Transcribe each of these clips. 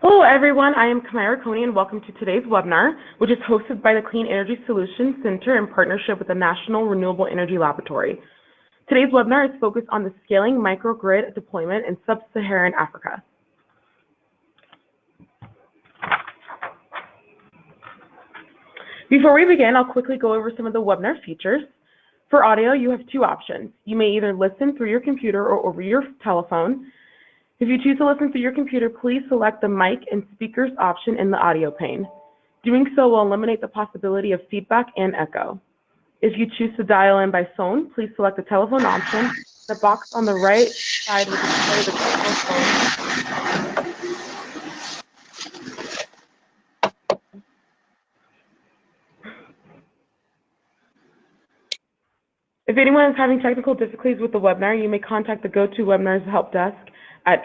Hello everyone, I am Kamira Coney and welcome to today's webinar, which is hosted by the Clean Energy Solutions Center in partnership with the National Renewable Energy Laboratory. Today's webinar is focused on the scaling microgrid deployment in Sub-Saharan Africa. Before we begin, I'll quickly go over some of the webinar features. For audio, you have two options. You may either listen through your computer or over your telephone. If you choose to listen through your computer, please select the mic and speakers option in the audio pane. Doing so will eliminate the possibility of feedback and echo. If you choose to dial in by phone, please select the telephone option. The box on the right side will display the telephone. If anyone is having technical difficulties with the webinar, you may contact the GoToWebinars help desk at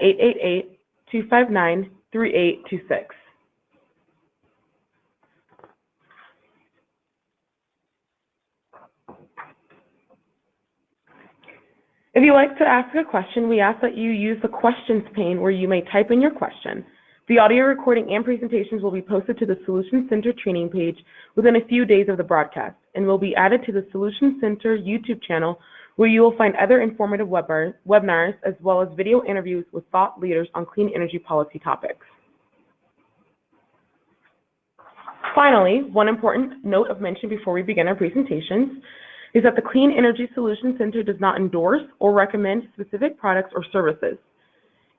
888-259-3826. If you'd like to ask a question, we ask that you use the questions pane where you may type in your question. The audio recording and presentations will be posted to the Solutions Center training page within a few days of the broadcast and will be added to the Solutions Center YouTube channel, where you will find other informative webinars as well as video interviews with thought leaders on clean energy policy topics. Finally, one important note of mention before we begin our presentations is that the Clean Energy Solutions Center does not endorse or recommend specific products or services.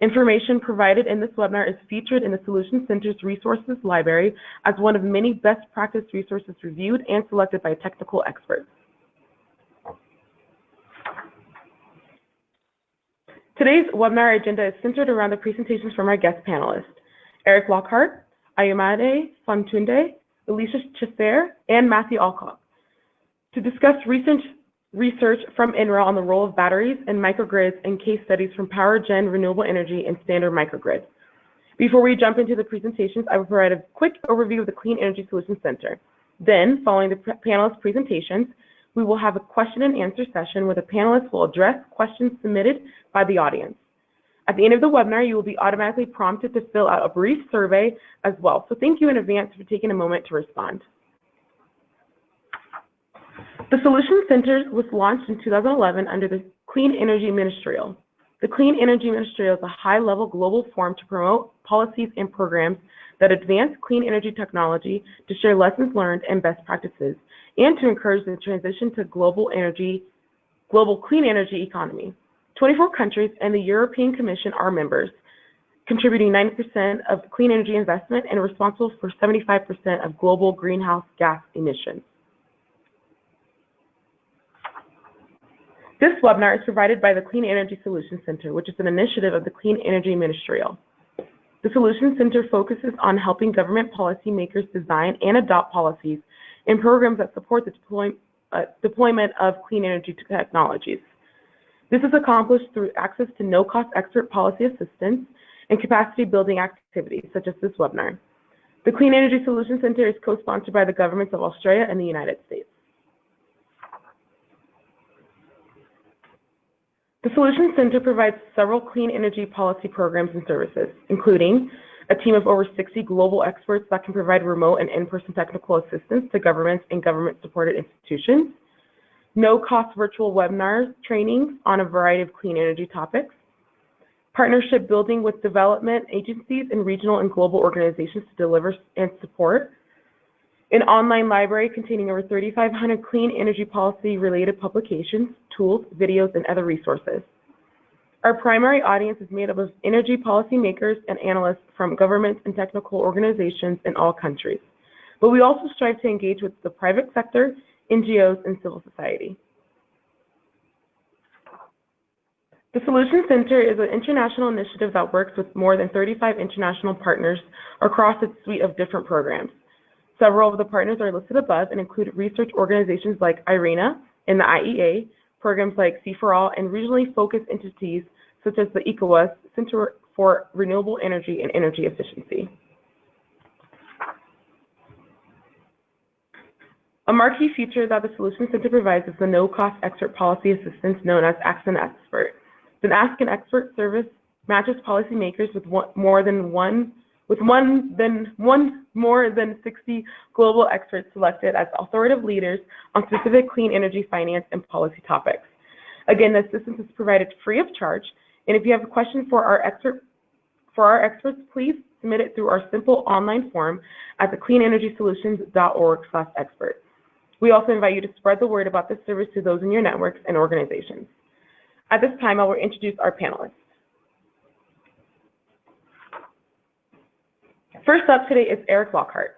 Information provided in this webinar is featured in the Solutions Center's resources library as one of many best practice resources reviewed and selected by technical experts. Today's webinar agenda is centered around the presentations from our guest panelists, Eric Lockhart, Ayomade Fontunde, Alicia Chesser, and Matthew Alcock, to discuss recent research from NREL on the role of batteries and microgrids and case studies from PowerGen Renewable Energy and Standard Microgrid. Before we jump into the presentations, I will provide a quick overview of the Clean Energy Solutions Center. Then, following the panelists' presentations, we will have a question and answer session where the panelists will address questions submitted by the audience. At the end of the webinar, you will be automatically prompted to fill out a brief survey as well. So thank you in advance for taking a moment to respond. The Solutions Center was launched in 2011 under the Clean Energy Ministerial. The Clean Energy Ministerial is a high-level global forum to promote policies and programs that advance clean energy technology, to share lessons learned and best practices, and to encourage the transition to global clean energy economy. 24 countries and the European Commission are members, contributing 90% of clean energy investment and responsible for 75% of global greenhouse gas emissions. This webinar is provided by the Clean Energy Solutions Center, which is an initiative of the Clean Energy Ministerial. The Solutions Center focuses on helping government policymakers design and adopt policies and programs that support the deployment of clean energy technologies. This is accomplished through access to no-cost expert policy assistance and capacity-building activities, such as this webinar. The Clean Energy Solutions Center is co-sponsored by the governments of Australia and the United States. The Solutions Center provides several clean energy policy programs and services, including a team of over 60 global experts that can provide remote and in-person technical assistance to governments and government-supported institutions, no-cost virtual webinars, trainings on a variety of clean energy topics, partnership building with development agencies and regional and global organizations to deliver and support, an online library containing over 3,500 clean energy policy-related publications, tools, videos, and other resources. Our primary audience is made up of energy policymakers and analysts from governments and technical organizations in all countries. But we also strive to engage with the private sector, NGOs, and civil society. The Solutions Center is an international initiative that works with more than 35 international partners across its suite of different programs. Several of the partners are listed above and include research organizations like IRENA and the IEA, programs like C4All, and regionally focused entities such as the ECOWAS Center for Renewable Energy and Energy Efficiency. A marquee feature that the Solutions Center provides is the no-cost expert policy assistance known as Ask an Expert. The Ask an Expert service matches policymakers with more than one with more than 60 global experts selected as authoritative leaders on specific clean energy finance and policy topics. Again, the assistance is provided free of charge, and if you have a question for our experts, please submit it through our simple online form at thecleanenergysolutions.org/expert. We also invite you to spread the word about this service to those in your networks and organizations. At this time, I will introduce our panelists. First up today is Eric Lockhart.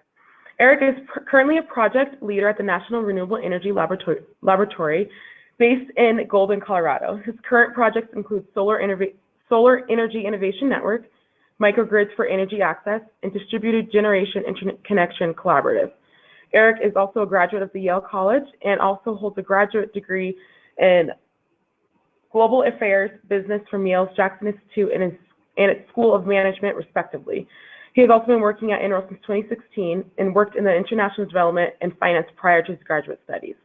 Eric is currently a project leader at the National Renewable Energy Laboratory based in Golden, Colorado. His current projects include Solar Energy Innovation Network, Microgrids for Energy Access, and Distributed Generation Interconnection Collaborative. Eric is also a graduate of the Yale College and also holds a graduate degree in Global Affairs Business from Yale's Jackson Institute and its School of Management, respectively. He has also been working at NREL since 2016 and worked in the international development and finance prior to his graduate studies.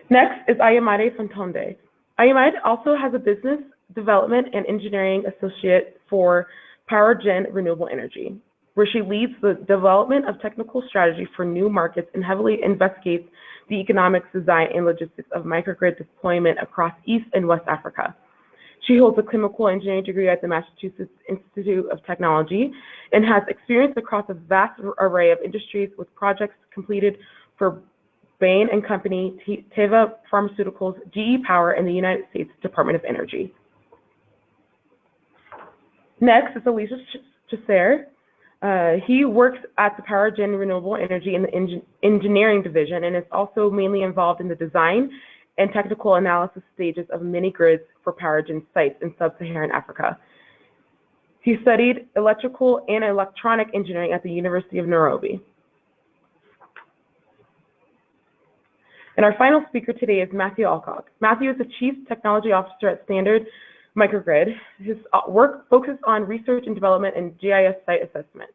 Next is Ayamade Fontonde. Ayamade also has a business development and engineering associate for PowerGen Renewable Energy, where she leads the development of technical strategy for new markets and heavily investigates the economics, design, and logistics of microgrid deployment across East and West Africa. She holds a chemical engineering degree at the Massachusetts Institute of Technology and has experience across a vast array of industries with projects completed for Bain & Company, Teva Pharmaceuticals, GE Power, and the United States Department of Energy. Next is Elisa Chasser. He works at the PowerGen Renewable Energy in the engineering division and is also mainly involved in the design and technical analysis stages of mini grids for PowerGen sites in Sub-Saharan Africa. He studied electrical and electronic engineering at the University of Nairobi. And our final speaker today is Matthew Alcock. Matthew is the Chief Technology Officer at Standard Microgrid. His work focuses on research and development and GIS site assessment.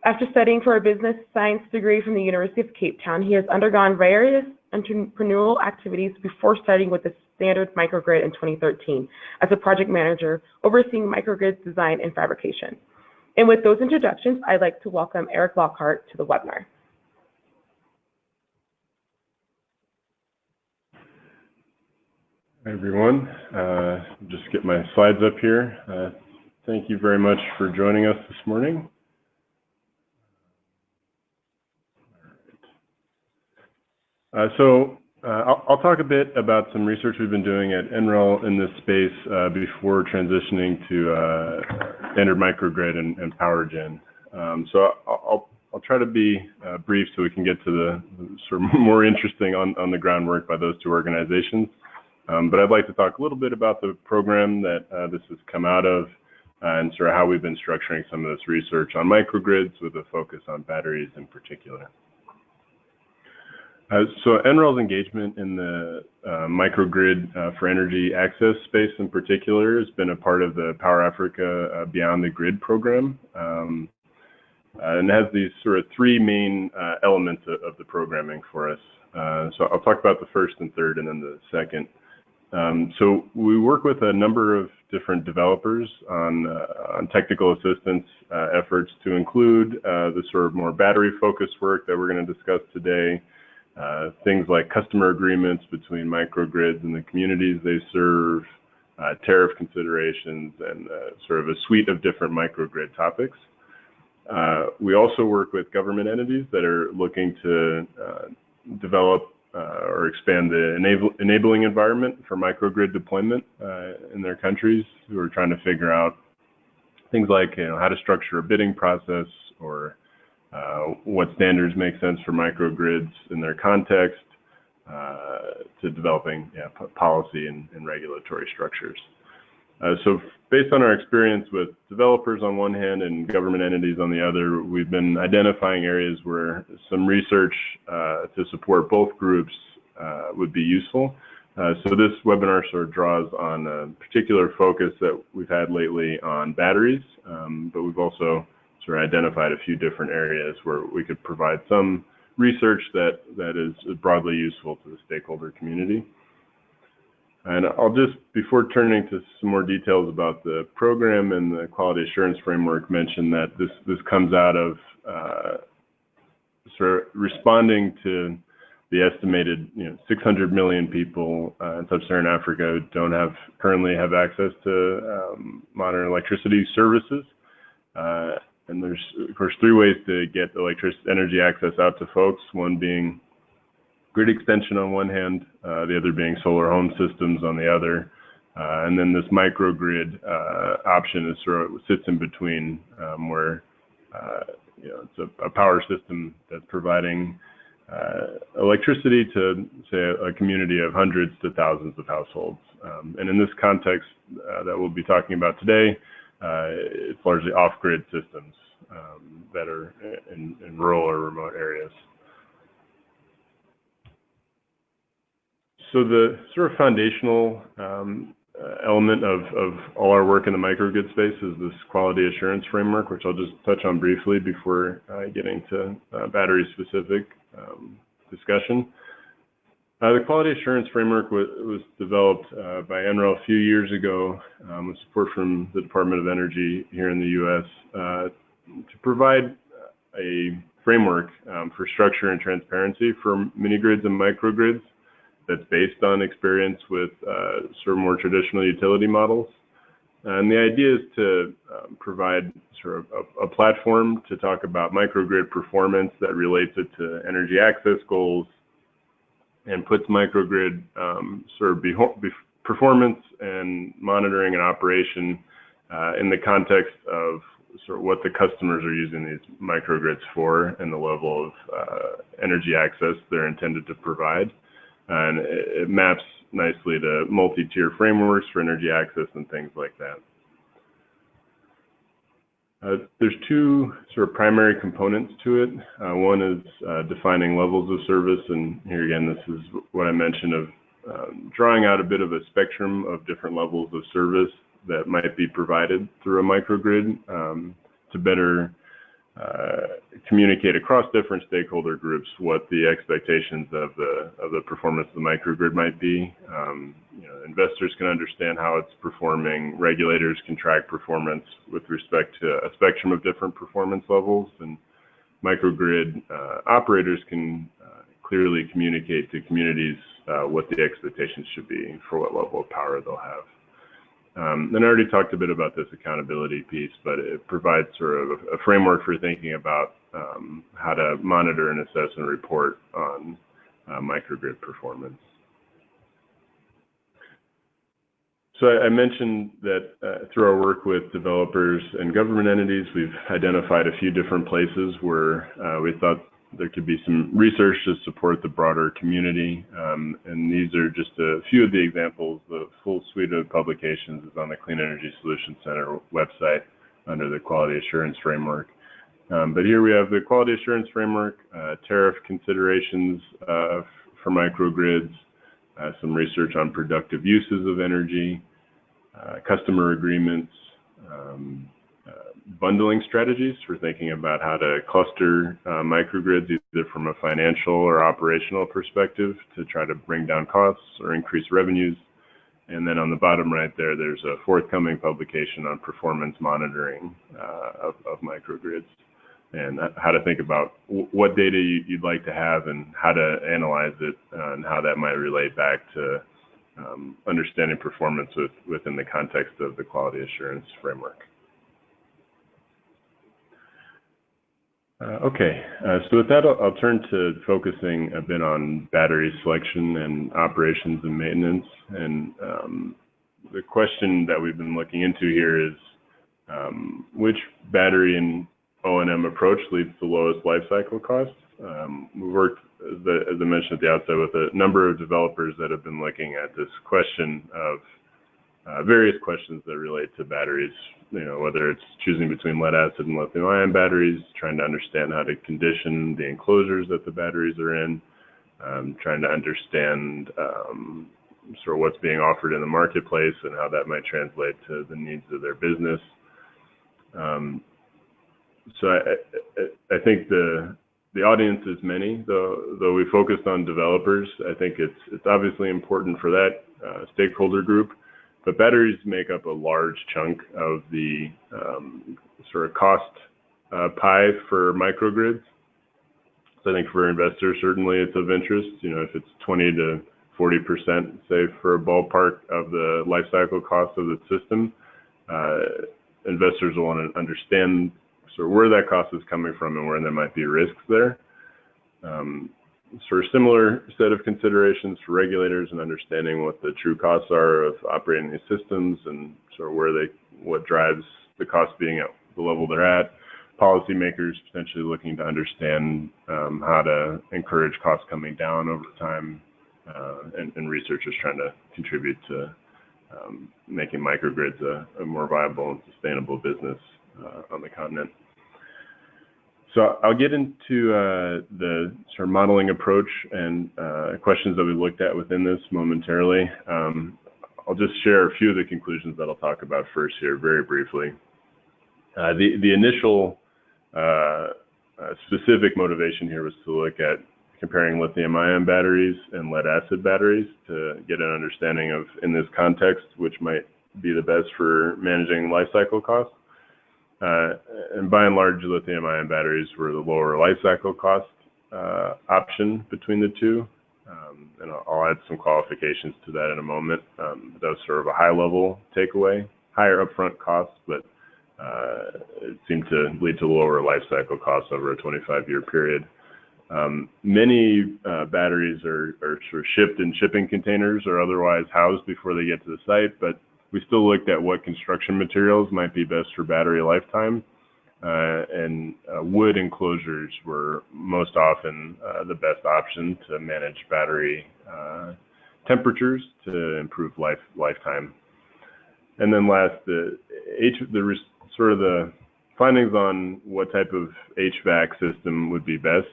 After studying for a business science degree from the University of Cape Town, he has undergone various entrepreneurial activities before starting with the Standard Microgrid in 2013 as a project manager overseeing microgrid design and fabrication. And with those introductions, I'd like to welcome Eric Lockhart to the webinar. Hi everyone, just get my slides up here. Thank you very much for joining us this morning. I'll talk a bit about some research we've been doing at NREL in this space before transitioning to Standard Microgrid and PowerGen. I'll try to be brief so we can get to the sort of more interesting on the ground work by those two organizations. But I'd like to talk a little bit about the program that this has come out of and sort of how we've been structuring some of this research on microgrids with a focus on batteries in particular. So NREL's engagement in the microgrid for energy access space in particular has been a part of the Power Africa Beyond the Grid program. And has these sort of three main elements of the programming for us. So I'll talk about the first and third and then the second. So we work with a number of different developers on technical assistance efforts to include the sort of more battery-focused work that we're going to discuss today, things like customer agreements between microgrids and the communities they serve, tariff considerations, and sort of a suite of different microgrid topics. We also work with government entities that are looking to develop or expand the enabling environment for microgrid deployment in their countries, who are trying to figure out things like how to structure a bidding process or what standards make sense for microgrids in their context, to developing policy and regulatory structures. So based on our experience with developers on one hand and government entities on the other, we've been identifying areas where some research to support both groups would be useful. So this webinar sort of draws on a particular focus that we've had lately on batteries, but we've also sort of identified a few different areas where we could provide some research that is broadly useful to the stakeholder community. And I'll just, before turning to some more details about the program and the quality assurance framework, mention that this comes out of sort of responding to the estimated 600 million people in Sub-Saharan Africa who currently have access to modern electricity services. And there's, of course, 3 ways to get energy access out to folks, one being grid extension on one hand, the other being solar home systems on the other. And then this microgrid option is sort of sits in between, where it's a power system that's providing electricity to, say, a community of hundreds to thousands of households. And in this context that we'll be talking about today, it's largely off-grid systems that are in rural or remote areas. So the sort of foundational element of all our work in the microgrid space is this quality assurance framework, which I'll just touch on briefly before getting to battery-specific discussion. The quality assurance framework was developed by NREL a few years ago with support from the Department of Energy here in the U.S. To provide a framework for structure and transparency for mini-grids and microgrids that's based on experience with sort of more traditional utility models. And the idea is to provide sort of a platform to talk about microgrid performance that relates it to energy access goals and puts microgrid sort of performance and monitoring and operation in the context of sort of what the customers are using these microgrids for and the level of energy access they're intended to provide. And it maps nicely to multi-tier frameworks for energy access and things like that. There's 2 sort of primary components to it. One is defining levels of service, and here again, this is what I mentioned of drawing out a bit of a spectrum of different levels of service that might be provided through a microgrid to better communicate across different stakeholder groups what the expectations of the performance of the microgrid might be. Investors can understand how it's performing. Regulators can track performance with respect to a spectrum of different performance levels, and microgrid operators can clearly communicate to communities what the expectations should be for what level of power they'll have. And I already talked a bit about this accountability piece, but it provides sort of a framework for thinking about how to monitor and assess and report on microgrid performance. So I mentioned that through our work with developers and government entities, we've identified a few different places where we thought there could be some research to support the broader community. And these are just a few of the examples. The full suite of publications is on the Clean Energy Solutions Center website under the Quality Assurance Framework. But here we have the Quality Assurance Framework, tariff considerations for microgrids, some research on productive uses of energy, customer agreements, bundling strategies for thinking about how to cluster microgrids either from a financial or operational perspective to try to bring down costs or increase revenues. And then on the bottom right there, there's a forthcoming publication on performance monitoring of microgrids and how to think about what data you'd like to have and how to analyze it and how that might relate back to understanding performance within the context of the quality assurance framework. So with that, I'll turn to focusing a bit on battery selection and operations and maintenance. And the question that we've been looking into here is which battery and O&M approach leads to the lowest life cycle costs? We've worked, as I mentioned at the outset, with a number of developers that have been looking at this question of various questions that relate to batteries, whether it's choosing between lead acid and lithium ion batteries, trying to understand how to condition the enclosures that the batteries are in, trying to understand sort of what's being offered in the marketplace and how that might translate to the needs of their business. So I think the audience is many, though we focused on developers. I think it's obviously important for that stakeholder group, but batteries make up a large chunk of the sort of cost pie for microgrids. So I think for investors, certainly it's of interest. You know, if it's 20 to 40%, say, for a ballpark of the life cycle cost of the system, investors will want to understand sort of where that cost is coming from and where there might be risks there. Sort of similar set of considerations for regulators and understanding what the true costs are of operating these systems and sort of what drives the cost being at the level they're at. Policymakers potentially looking to understand how to encourage costs coming down over time, and researchers trying to contribute to making microgrids a more viable and sustainable business on the continent. So I'll get into the sort of modeling approach and questions that we looked at within this momentarily. I'll just share a few of the conclusions that I'll talk about first here very briefly. The initial specific motivation here was to look at comparing lithium-ion batteries and lead-acid batteries to get an understanding of, in this context, which might be the best for managing life cycle costs. And by and large, lithium-ion batteries were the lower life cycle cost option between the two. And I'll add some qualifications to that in a moment. That was sort of a high-level takeaway, higher upfront costs, but it seemed to lead to lower life cycle costs over a 25-year period. Many batteries are sort of shipped in shipping containers or otherwise housed before they get to the site, but we still looked at what construction materials might be best for battery lifetime, and wood enclosures were most often the best option to manage battery temperatures to improve lifetime. And then last, the findings on what type of HVAC system would be best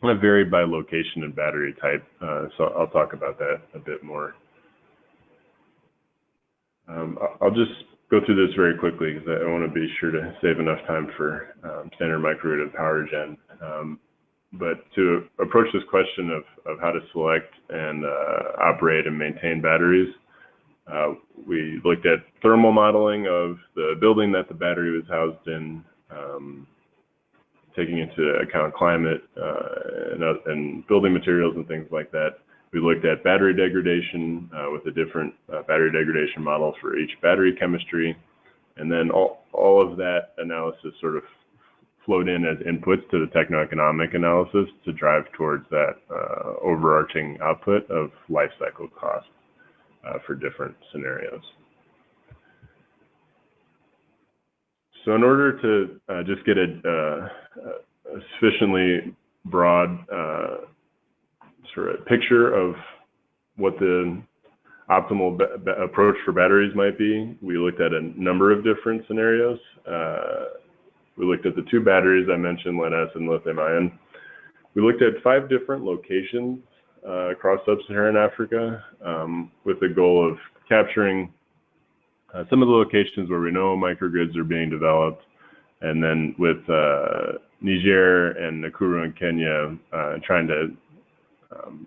kind of varied by location and battery type, so I'll talk about that a bit more. I'll just go through this very quickly because I want to be sure to save enough time for standard microgrid and PowerGen. But to approach this question of how to select and operate and maintain batteries, we looked at thermal modeling of the building that the battery was housed in, taking into account climate and building materials and things like that. We looked at battery degradation with a different battery degradation model for each battery chemistry. And then all of that analysis sort of flowed in as inputs to the techno-economic analysis to drive towards that overarching output of life cycle cost for different scenarios. So in order to just get a sufficiently broad sort of picture of what the optimal approach for batteries might be, we looked at a number of different scenarios. We looked at the two batteries I mentioned, lead-acid and lithium-ion. We looked at 5 different locations across Sub-Saharan Africa with the goal of capturing some of the locations where we know microgrids are being developed, and then with Niger and Nakuru in Kenya, trying to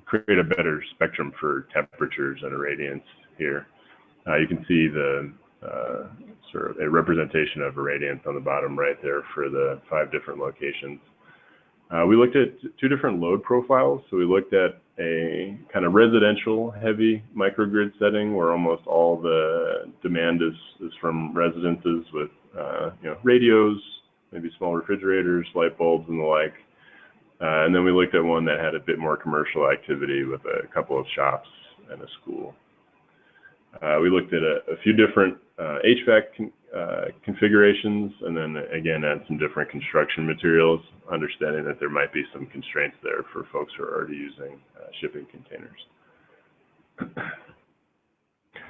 create a better spectrum for temperatures and irradiance here. You can see the sort of a representation of irradiance on the bottom right there for the 5 different locations. We looked at 2 different load profiles. So we looked at a kind of residential heavy microgrid setting where almost all the demand is from residences with radios, maybe small refrigerators, light bulbs, and the like. And then we looked at one that had a bit more commercial activity with a couple of shops and a school. We looked at a few different HVAC configurations, and then again at some different construction materials, understanding that there might be some constraints there for folks who are already using shipping containers.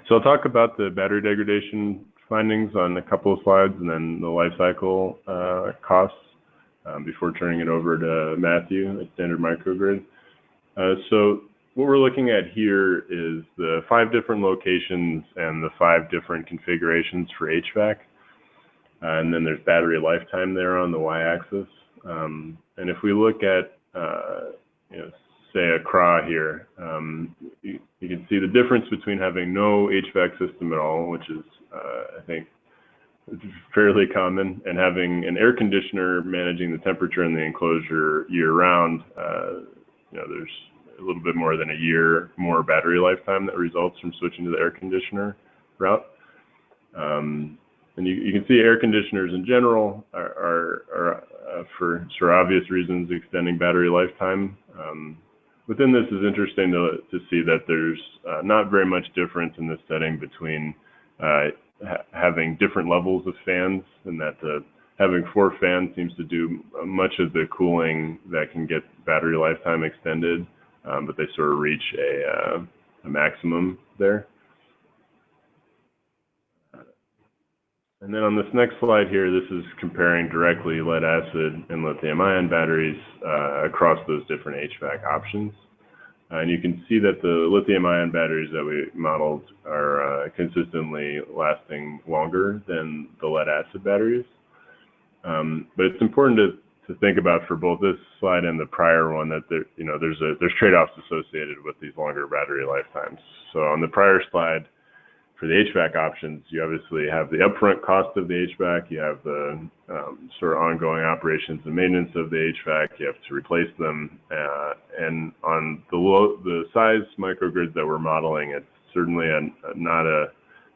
So I'll talk about the battery degradation findings on a couple of slides, and then the life cycle costs before turning it over to Matthew at Standard Microgrid. So what we're looking at here is the 5 different locations and the 5 different configurations for HVAC. And then there's battery lifetime there on the y-axis. And if we look at say, Accra here, you can see the difference between having no HVAC system at all, which is, I think, fairly common, and having an air conditioner managing the temperature in the enclosure year-round. There's a little bit more than a year more battery lifetime that results from switching to the air conditioner route. And you can see air conditioners in general are for sort of obvious reasons, extending battery lifetime. Within this is interesting to see that there's not very much difference in this setting between having different levels of fans, and that having 4 fans seems to do much of the cooling that can get battery lifetime extended, but they sort of reach a maximum there. And then on this next slide here, this is comparing directly lead acid and lithium ion batteries across those different HVAC options. And you can see that the lithium ion batteries that we modeled are consistently lasting longer than the lead acid batteries. But it's important to think about for both this slide and the prior one that there's trade-offs associated with these longer battery lifetimes. So on the prior slide, for the HVAC options, you obviously have the upfront cost of the HVAC, you have the sort of ongoing operations and maintenance of the HVAC, you have to replace them, and on the size microgrids that we're modeling, it's certainly not an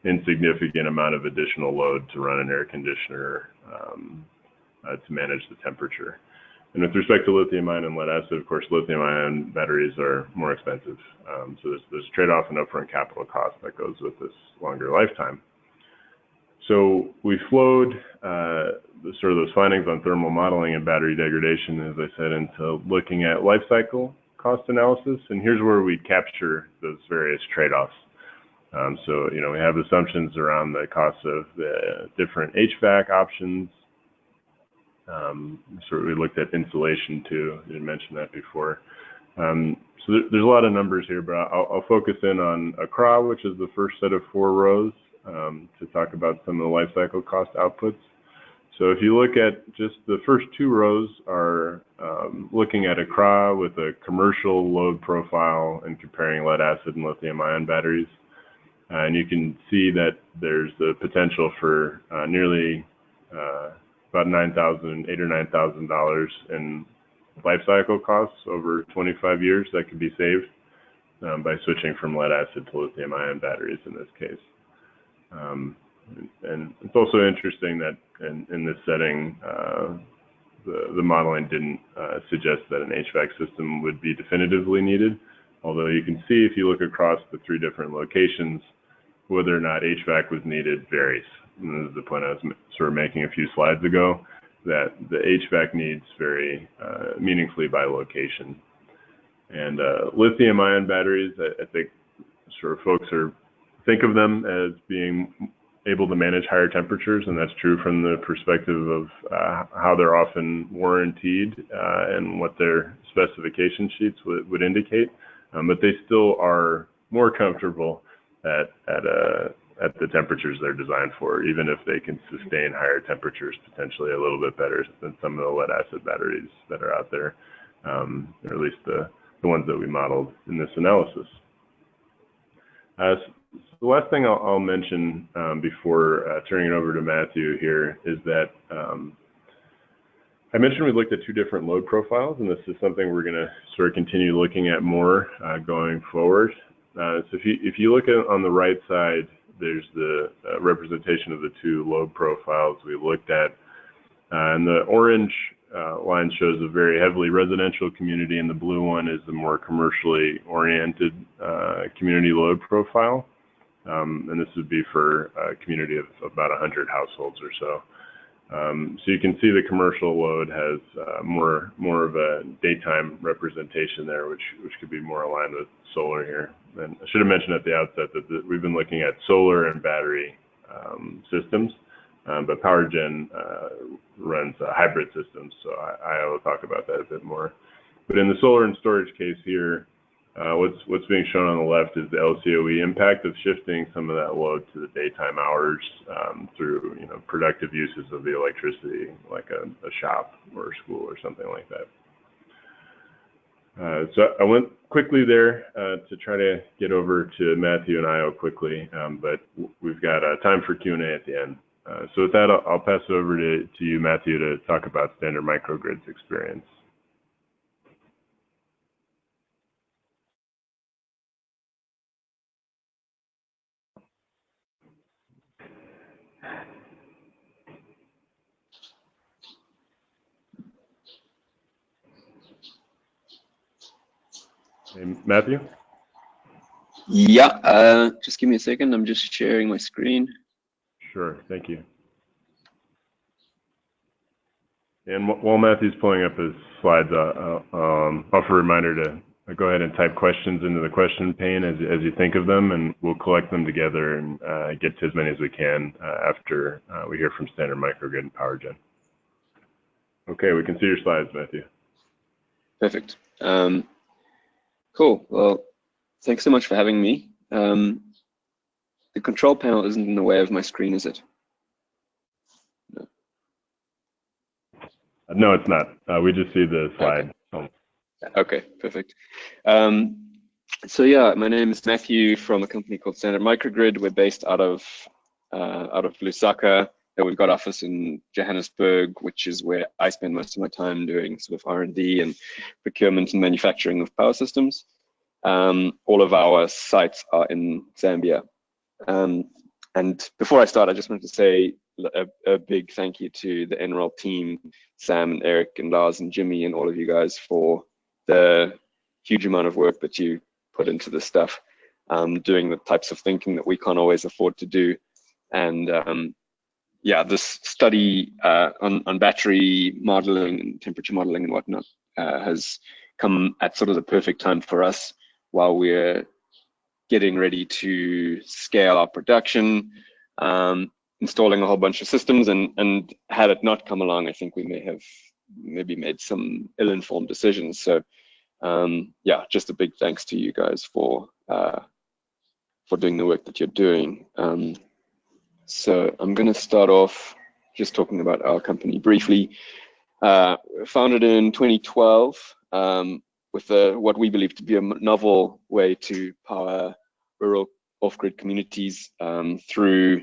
insignificant amount of additional load to run an air conditioner to manage the temperature. And with respect to lithium ion and lead acid, of course, lithium ion batteries are more expensive. So there's a trade-off in upfront capital cost that goes with this longer lifetime. So we flowed sort of those findings on thermal modeling and battery degradation, as I said, into looking at life cycle cost analysis. And here's where we capture those various trade-offs. So, we have assumptions around the cost of the different HVAC options. We looked at insulation too. You mentioned that before. So there's a lot of numbers here, but I'll focus in on Accra, which is the first set of 4 rows, to talk about some of the life cycle cost outputs. So if you look at just the first 2 rows are looking at Accra with a commercial load profile and comparing lead acid and lithium ion batteries. And you can see that there's the potential for nearly about $8,000 or $9,000 in life cycle costs over 25 years that could be saved by switching from lead acid to lithium ion batteries in this case. And it's also interesting that in this setting, the modeling didn't suggest that an HVAC system would be definitively needed, although you can see if you look across the 3 different locations, whether or not HVAC was needed varies. And this is the point I was sort of making a few slides ago, that the HVAC needs vary meaningfully by location. And lithium ion batteries, I think sort of folks think of them as being able to manage higher temperatures, and that's true from the perspective of how they're often warrantied and what their specification sheets would indicate. But they still are more comfortable at the temperatures they're designed for, even if they can sustain higher temperatures potentially a little bit better than some of the lead acid batteries that are out there, or at least the ones that we modeled in this analysis. The last thing I'll mention before turning it over to Matthew here is that I mentioned we looked at 2 different load profiles, and this is something we're going to sort of continue looking at more going forward. So if you look at on the right side, there's the representation of the 2 load profiles we looked at. And the orange line shows a very heavily residential community, and the blue one is the more commercially oriented community load profile. And this would be for a community of about 100 households or so. So you can see the commercial load has more of a daytime representation there, which could be more aligned with solar here. And I should have mentioned at the outset that we've been looking at solar and battery systems, but PowerGen runs hybrid systems, so I will talk about that a bit more. But in the solar and storage case here, what's being shown on the left is the LCOE impact of shifting some of that load to the daytime hours through productive uses of the electricity, like a shop or a school or something like that. So I went quickly there to try to get over to Matthew and Io quickly, but we've got time for Q&A at the end. So with that, I'll pass it over to you, Matthew, to talk about standard microgrids experience. Hey, Matthew? Yeah, just give me a second. I'm just sharing my screen. Sure, thank you. And while Matthew's pulling up his slides, I'll offer a reminder to go ahead and type questions into the question pane as you think of them, and we'll collect them together and get to as many as we can after we hear from Standard Microgrid and PowerGen. Okay, we can see your slides, Matthew. Perfect. Cool. Well, thanks so much for having me. The control panel isn't in the way of my screen, is it? No, no, it's not. We just see the slide. Okay, okay, perfect. So yeah, my name is Matthew from a company called Standard Microgrid. We're based out of Lusaka. We've got office in Johannesburg, which is where I spend most of my time doing sort of R&D and procurement and manufacturing of power systems. All of our sites are in Zambia. And before I start, I just wanted to say a big thank you to the NREL team, Sam and Eric and Lars and Jimmy and all of you guys for the huge amount of work that you put into this stuff, doing the types of thinking that we can't always afford to do. And yeah, this study on battery modeling and temperature modeling and whatnot has come at sort of the perfect time for us while we're getting ready to scale our production, installing a whole bunch of systems, and had it not come along, I think we may have maybe made some ill-informed decisions. So yeah, just a big thanks to you guys for doing the work that you're doing. So I'm going to start off just talking about our company briefly. Founded in 2012 with what we believe to be a novel way to power rural off-grid communities through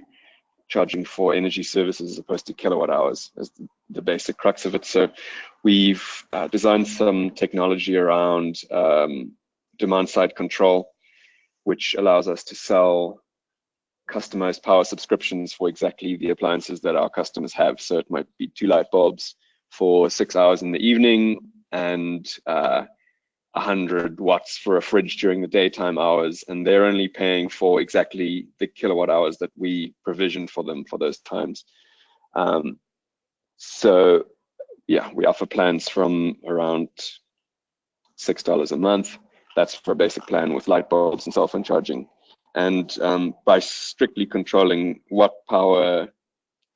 charging for energy services as opposed to kilowatt hours as the basic crux of it. So we've designed some technology around demand-side control, which allows us to sell customized power subscriptions for exactly the appliances that our customers have. So it might be 2 light bulbs for 6 hours in the evening and 100 watts for a fridge during the daytime hours, and they're only paying for exactly the kilowatt hours that we provision for them for those times. So yeah, we offer plans from around $6 a month. That's for a basic plan with light bulbs and cell phone charging. And by strictly controlling what power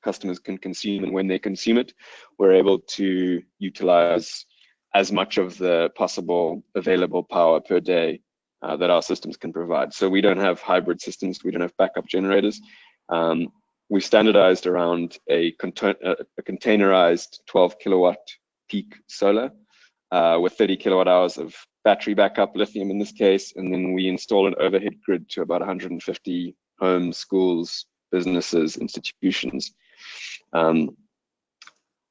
customers can consume and when they consume it, we're able to utilize as much of the possible available power per day that our systems can provide. So we don't have hybrid systems, we don't have backup generators. We've standardized around a containerized 12 kilowatt peak solar with 30 kilowatt hours of battery backup, lithium in this case, and then we install an overhead grid to about 150 homes, schools, businesses, institutions.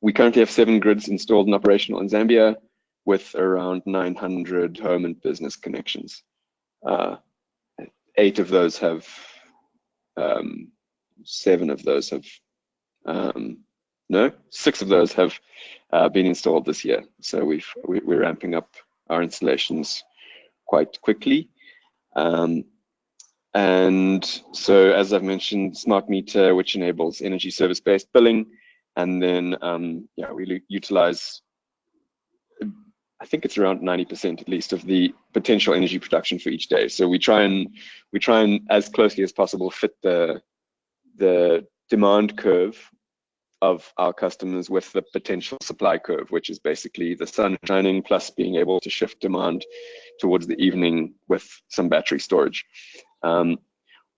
We currently have 7 grids installed and operational in Zambia with around 900 home and business connections. 8 of those have, 7 of those have, no, 6 of those have been installed this year. So we're ramping up our installations quite quickly. And so, as I've mentioned, smart meter, which enables energy service-based billing. And then, yeah, we utilize, I think it's around 90% at least of the potential energy production for each day. So we try and as closely as possible fit the demand curve of our customers with the potential supply curve, which is basically the sun shining plus being able to shift demand towards the evening with some battery storage.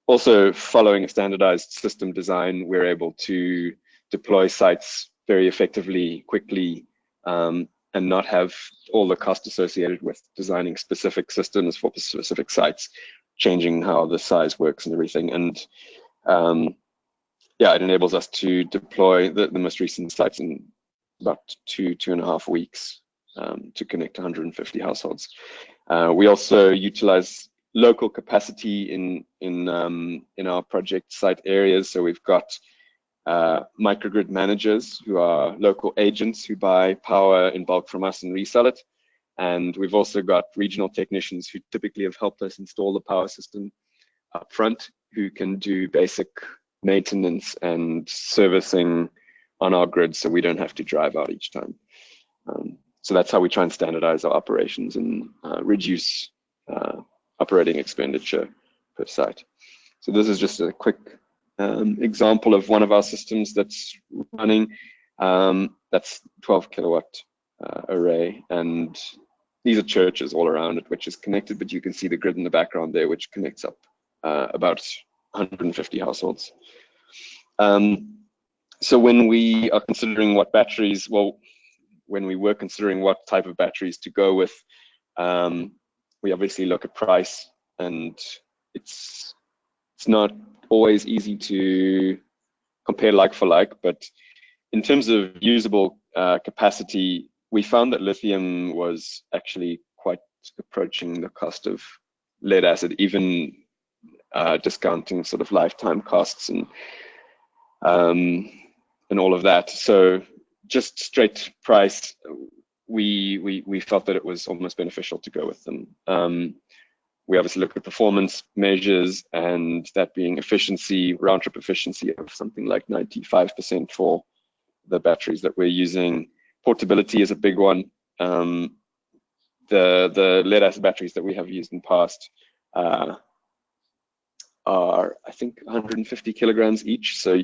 Also, following a standardized system design, we're able to deploy sites very effectively, quickly, and not have all the cost associated with designing specific systems for specific sites, changing how the size works and everything. And yeah, it enables us to deploy the most recent sites in about 2.5 weeks to connect 150 households. We also utilize local capacity in our project site areas. So we've got microgrid managers who are local agents who buy power in bulk from us and resell it. And we've also got regional technicians who typically have helped us install the power system up front, who can do basic maintenance and servicing on our grid so we don't have to drive out each time. So that's how we try and standardize our operations and reduce operating expenditure per site. So this is just a quick example of one of our systems that's running. That's 12 kilowatt array, and these are churches all around it, which is connected, but you can see the grid in the background there, which connects up about 150 households. So when we are considering what batteries, when we were considering what type of batteries to go with, we obviously look at price, and it's not always easy to compare like for like, but in terms of usable capacity, we found that lithium was actually quite approaching the cost of lead acid, even discounting sort of lifetime costs and all of that. So just straight price, we felt that it was almost beneficial to go with them. We obviously look at performance measures, and that being efficiency, round trip efficiency of something like 95% for the batteries that we're using. Portability is a big one. The lead acid batteries that we have used in the past are, I think, 150 kilograms each, so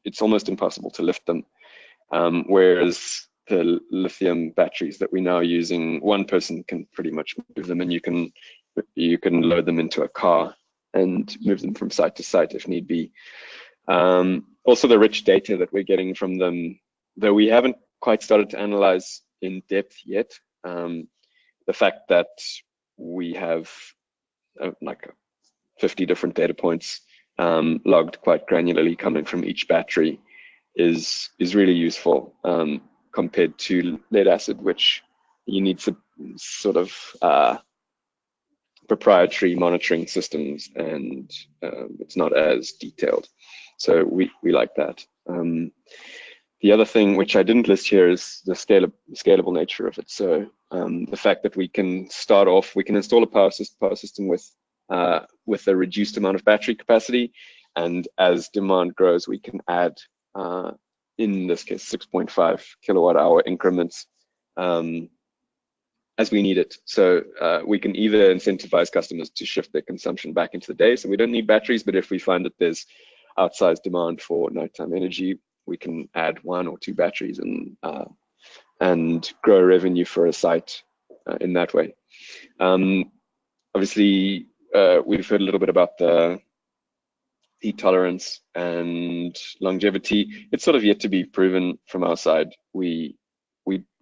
it's almost impossible to lift them. Whereas the lithium batteries that we're now using, one person can pretty much move them, and you can load them into a car and move them from site to site if need be. Also, the rich data that we're getting from them, though we haven't quite started to analyze in depth yet, the fact that we have like 50 different data points logged quite granularly coming from each battery is really useful compared to lead acid, which you need some sort of proprietary monitoring systems, and it's not as detailed. So we like that. The other thing which I didn't list here is the scalable nature of it. So the fact that we can start off, we can install a power system with a reduced amount of battery capacity, and as demand grows, we can add, in this case, 6.5 kilowatt hour increments as we need it. So we can either incentivize customers to shift their consumption back into the day, so we don't need batteries, but if we find that there's outsized demand for nighttime energy, we can add 1 or 2 batteries and grow revenue for a site in that way. Obviously, we've heard a little bit about the heat tolerance and longevity. It's sort of yet to be proven from our side. We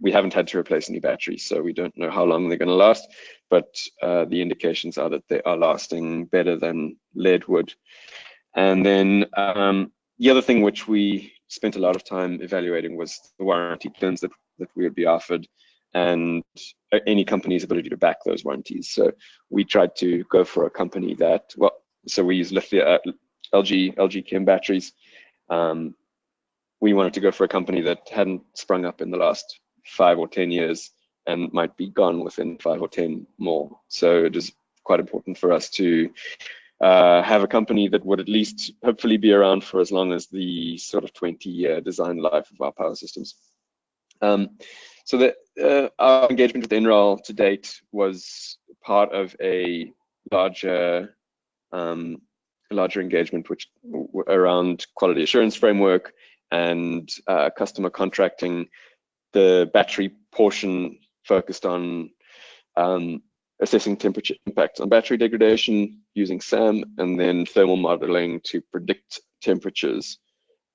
haven't had to replace any batteries, so we don't know how long they're going to last, but the indications are that they are lasting better than lead would. And then the other thing which we spent a lot of time evaluating was the warranty terms that we would be offered, and any company's ability to back those warranties. So we tried to go for a company that, so we use LG Chem batteries. We wanted to go for a company that hadn't sprung up in the last 5 or 10 years and might be gone within 5 or 10 more. So it is quite important for us to have a company that would at least hopefully be around for as long as the sort of 20-year design life of our power systems. So that our engagement with NREL to date was part of a larger engagement which around quality assurance framework and customer contracting. The battery portion focused on assessing temperature impact on battery degradation using SAM, and then thermal modeling to predict temperatures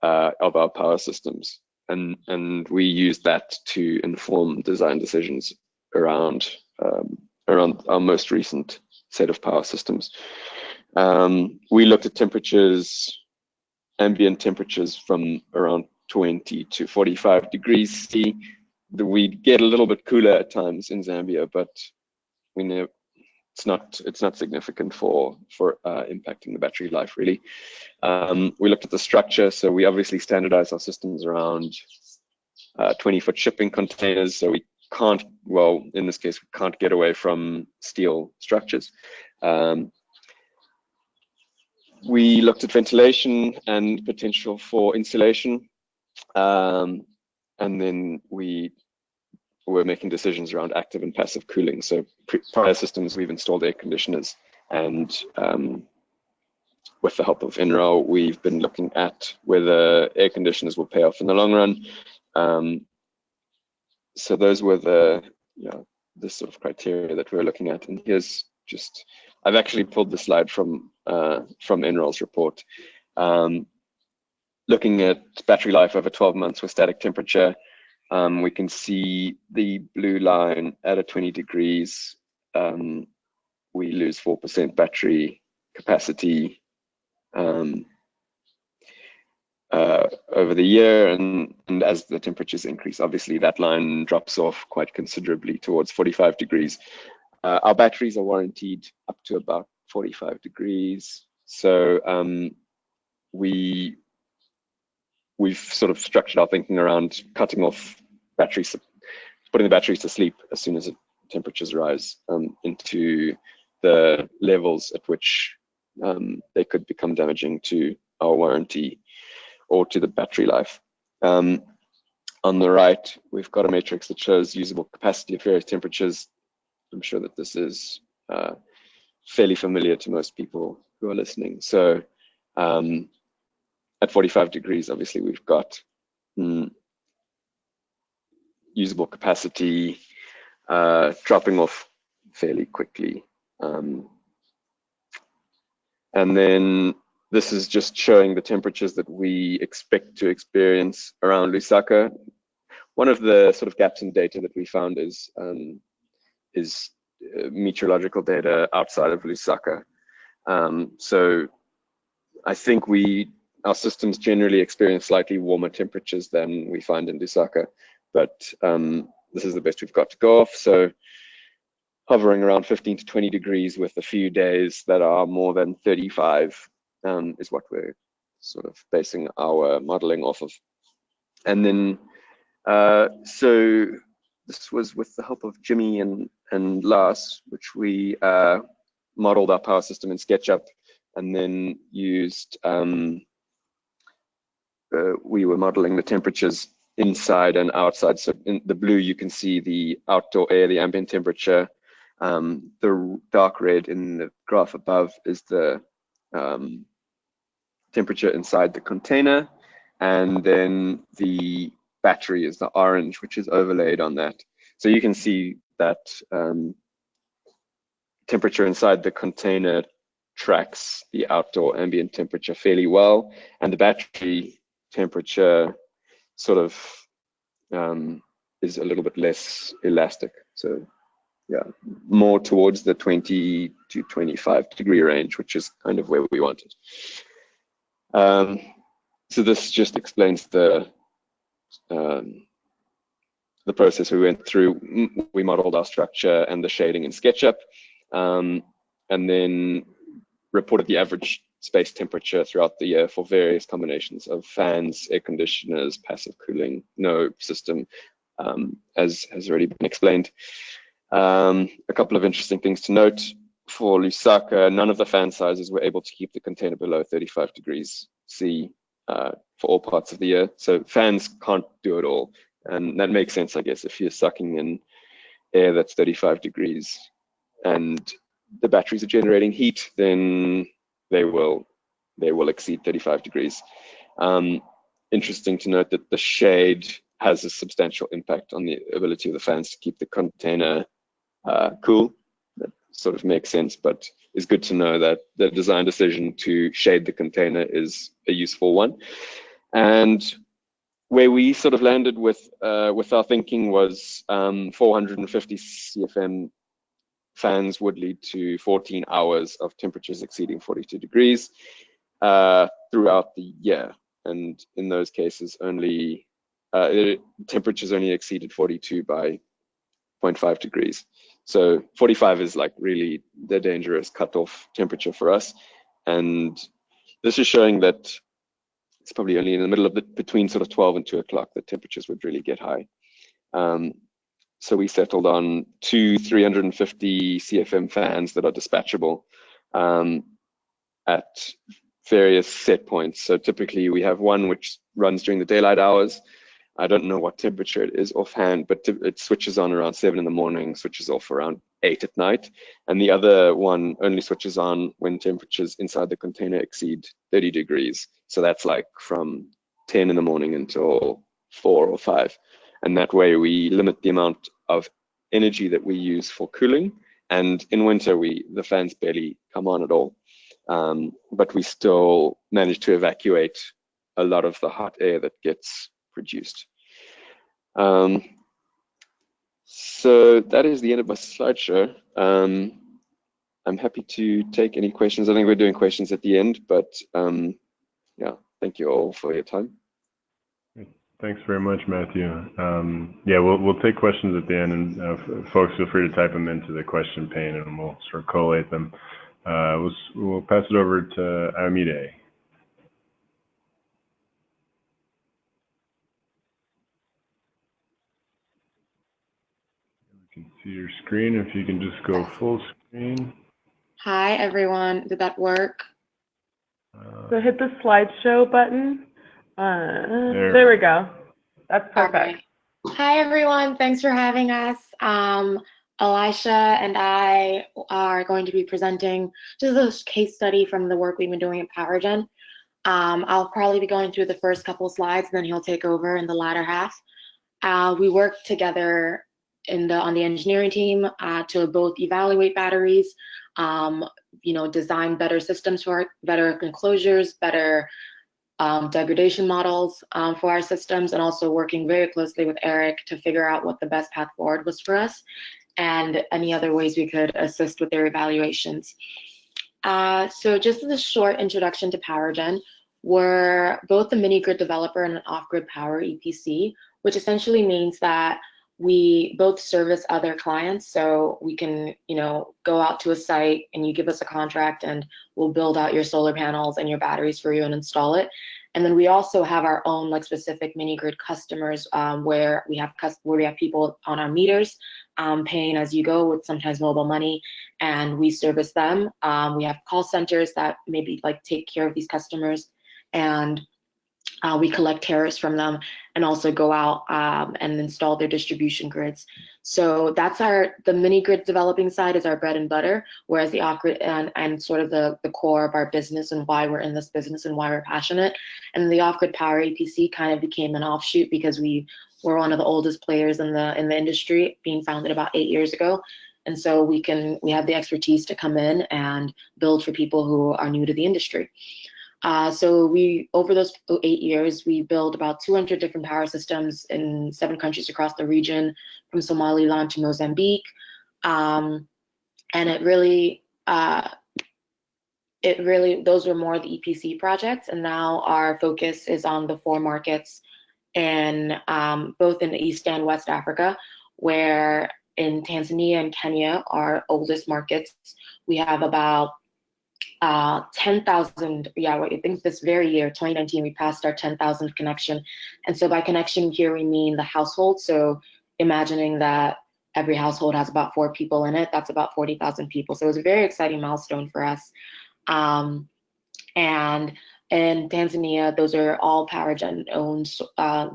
of our power systems. and we use that to inform design decisions around our most recent set of power systems. We looked at temperatures, ambient temperatures from around 20 to 45 degrees C. We get a little bit cooler at times in Zambia, but we know it's not significant for impacting the battery life, really. We looked at the structure, so we obviously standardized our systems around 20-foot shipping containers. So we can't, well, in this case, we can't get away from steel structures. We looked at ventilation and potential for insulation, and then we were making decisions around active and passive cooling. So prior systems, we've installed air conditioners, and with the help of NREL, we've been looking at whether air conditioners will pay off in the long run. So those were the sort of criteria that we were looking at. And here's just, I've actually pulled the slide from NREL's report. Looking at battery life over 12 months with static temperature, we can see the blue line at a 20 degrees, we lose 4% battery capacity over the year, and as the temperatures increase, obviously that line drops off quite considerably towards 45 degrees. Our batteries are warranted up to about 45 degrees. So we've sort of structured our thinking around cutting off batteries, putting the batteries to sleep as soon as the temperatures rise into the levels at which they could become damaging to our warranty or to the battery life. On the right, we've got a matrix that shows usable capacity at various temperatures. I'm sure that this is fairly familiar to most people who are listening. So at 45 degrees, obviously, we've got usable capacity dropping off fairly quickly. And then this is just showing the temperatures that we expect to experience around Lusaka. One of the sort of gaps in data that we found is meteorological data outside of Lusaka. So I think our systems generally experience slightly warmer temperatures than we find in Lusaka, but this is the best we've got to go off. So hovering around 15 to 20 degrees with a few days that are more than 35 is what we're sort of basing our modeling off of. And then, so this was with the help of Jimmy and Lars, which we modeled our power system in SketchUp, and then used, we were modeling the temperatures inside and outside. So in the blue, you can see the outdoor air, the ambient temperature. The dark red in the graph above is the temperature inside the container, and then the battery is the orange, which is overlaid on that. So you can see that temperature inside the container tracks the outdoor ambient temperature fairly well, and the battery temperature sort of is a little bit less elastic. So yeah, more towards the 20 to 25 degree range, which is kind of where we want it. So this just explains the process we went through. We modeled our structure and the shading in SketchUp, and then reported the average space temperature throughout the year for various combinations of fans, air conditioners, passive cooling, no system, as has already been explained. A couple of interesting things to note. For Lusaka, none of the fan sizes were able to keep the container below 35 degrees C for all parts of the year. So fans can't do it all. And that makes sense, I guess, if you're sucking in air that's 35 degrees and the batteries are generating heat, then they will exceed 35 degrees. Interesting to note that the shade has a substantial impact on the ability of the fans to keep the container cool. That sort of makes sense, but it's good to know that the design decision to shade the container is a useful one. And where we sort of landed with our thinking was 450 CFM fans would lead to 14 hours of temperatures exceeding 42 degrees throughout the year. And in those cases, only temperatures only exceeded 42 by 0.5 degrees. So 45 is like really the dangerous cutoff temperature for us. And this is showing that it's probably only in the middle of between sort of 12 and 2 o'clock that temperatures would really get high. So we settled on two 350 CFM fans that are dispatchable at various set points. So typically we have one which runs during the daylight hours. I don't know what temperature it is offhand, but it switches on around 7 in the morning, switches off around 8 at night. And the other one only switches on when temperatures inside the container exceed 30 degrees. So that's like from 10 in the morning until 4 or 5. And that way we limit the amount of energy that we use for cooling. And in winter, the fans barely come on at all. But we still manage to evacuate a lot of the hot air that gets produced. So that is the end of my slideshow. I'm happy to take any questions. I think we're doing questions at the end, but yeah, thank you all for your time. Thanks very much, Matthew. Yeah, we'll take questions at the end, and folks feel free to type them into the question pane, and we'll sort of collate them. We'll pass it over to Amide. You can see your screen. If you can just go full screen. Hi, everyone. Did that work? So hit the slideshow button. There we go. That's perfect. Okay. Hi, everyone. Thanks for having us. Elisha and I are going to be presenting just a case study from the work we've been doing at PowerGen. I'll probably be going through the first couple of slides, and then he'll take over in the latter half. We worked together on the engineering team to both evaluate batteries, design better systems for better enclosures, better degradation models for our systems, and also working very closely with Eric to figure out what the best path forward was for us and any other ways we could assist with their evaluations. So just as a short introduction to PowerGen, we're both a mini-grid developer and an off-grid power EPC, which essentially means that we both service other clients. So we can, go out to a site and you give us a contract and we'll build out your solar panels and your batteries for you and install it. And then we also have our own specific mini grid customers where we have people on our meters paying as you go with sometimes mobile money, and we service them. We have call centers that maybe take care of these customers, and we collect tariffs from them and also go out and install their distribution grids. So that's the mini grid developing side is our bread and butter, whereas the off-grid and sort of the core of our business and why we're in this business and why we're passionate. And the off-grid power EPC kind of became an offshoot because we're one of the oldest players in the industry, being founded about 8 years ago. And so we have the expertise to come in and build for people who are new to the industry. So over those 8 years, we built about 200 different power systems in 7 countries across the region, from Somaliland to Mozambique. And it really, those were more the EPC projects. And now our focus is on the 4 markets in both in East and West Africa, where in Tanzania and Kenya, our oldest markets, we have about 10,000, I think this very year, 2019, we passed our 10,000 connection. And so by connection here, we mean the household. So imagining that every household has about 4 people in it, that's about 40,000 people. So it was a very exciting milestone for us. And in Tanzania, those are all PowerGen owned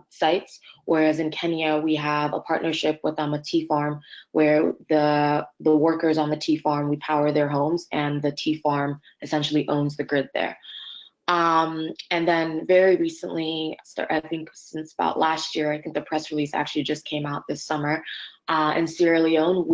sites, whereas in Kenya, we have a partnership with a tea farm where the workers on the tea farm, we power their homes, and the tea farm essentially owns the grid there. And then very recently, I think since about last year, I think the press release actually just came out this summer, In Sierra Leone,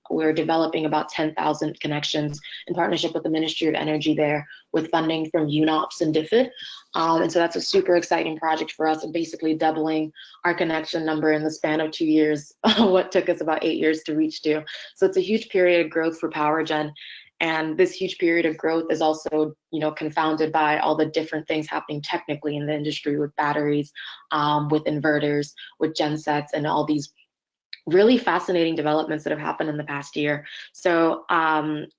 we're developing about 10,000 connections in partnership with the Ministry of Energy there, with funding from UNOPS and DFID. And so that's a super exciting project for us, and basically doubling our connection number in the span of 2 years, what took us about 8 years to reach to. So it's a huge period of growth for PowerGen. And this huge period of growth is also, confounded by all the different things happening technically in the industry, with batteries, with inverters, with gensets, and all these really fascinating developments that have happened in the past year. So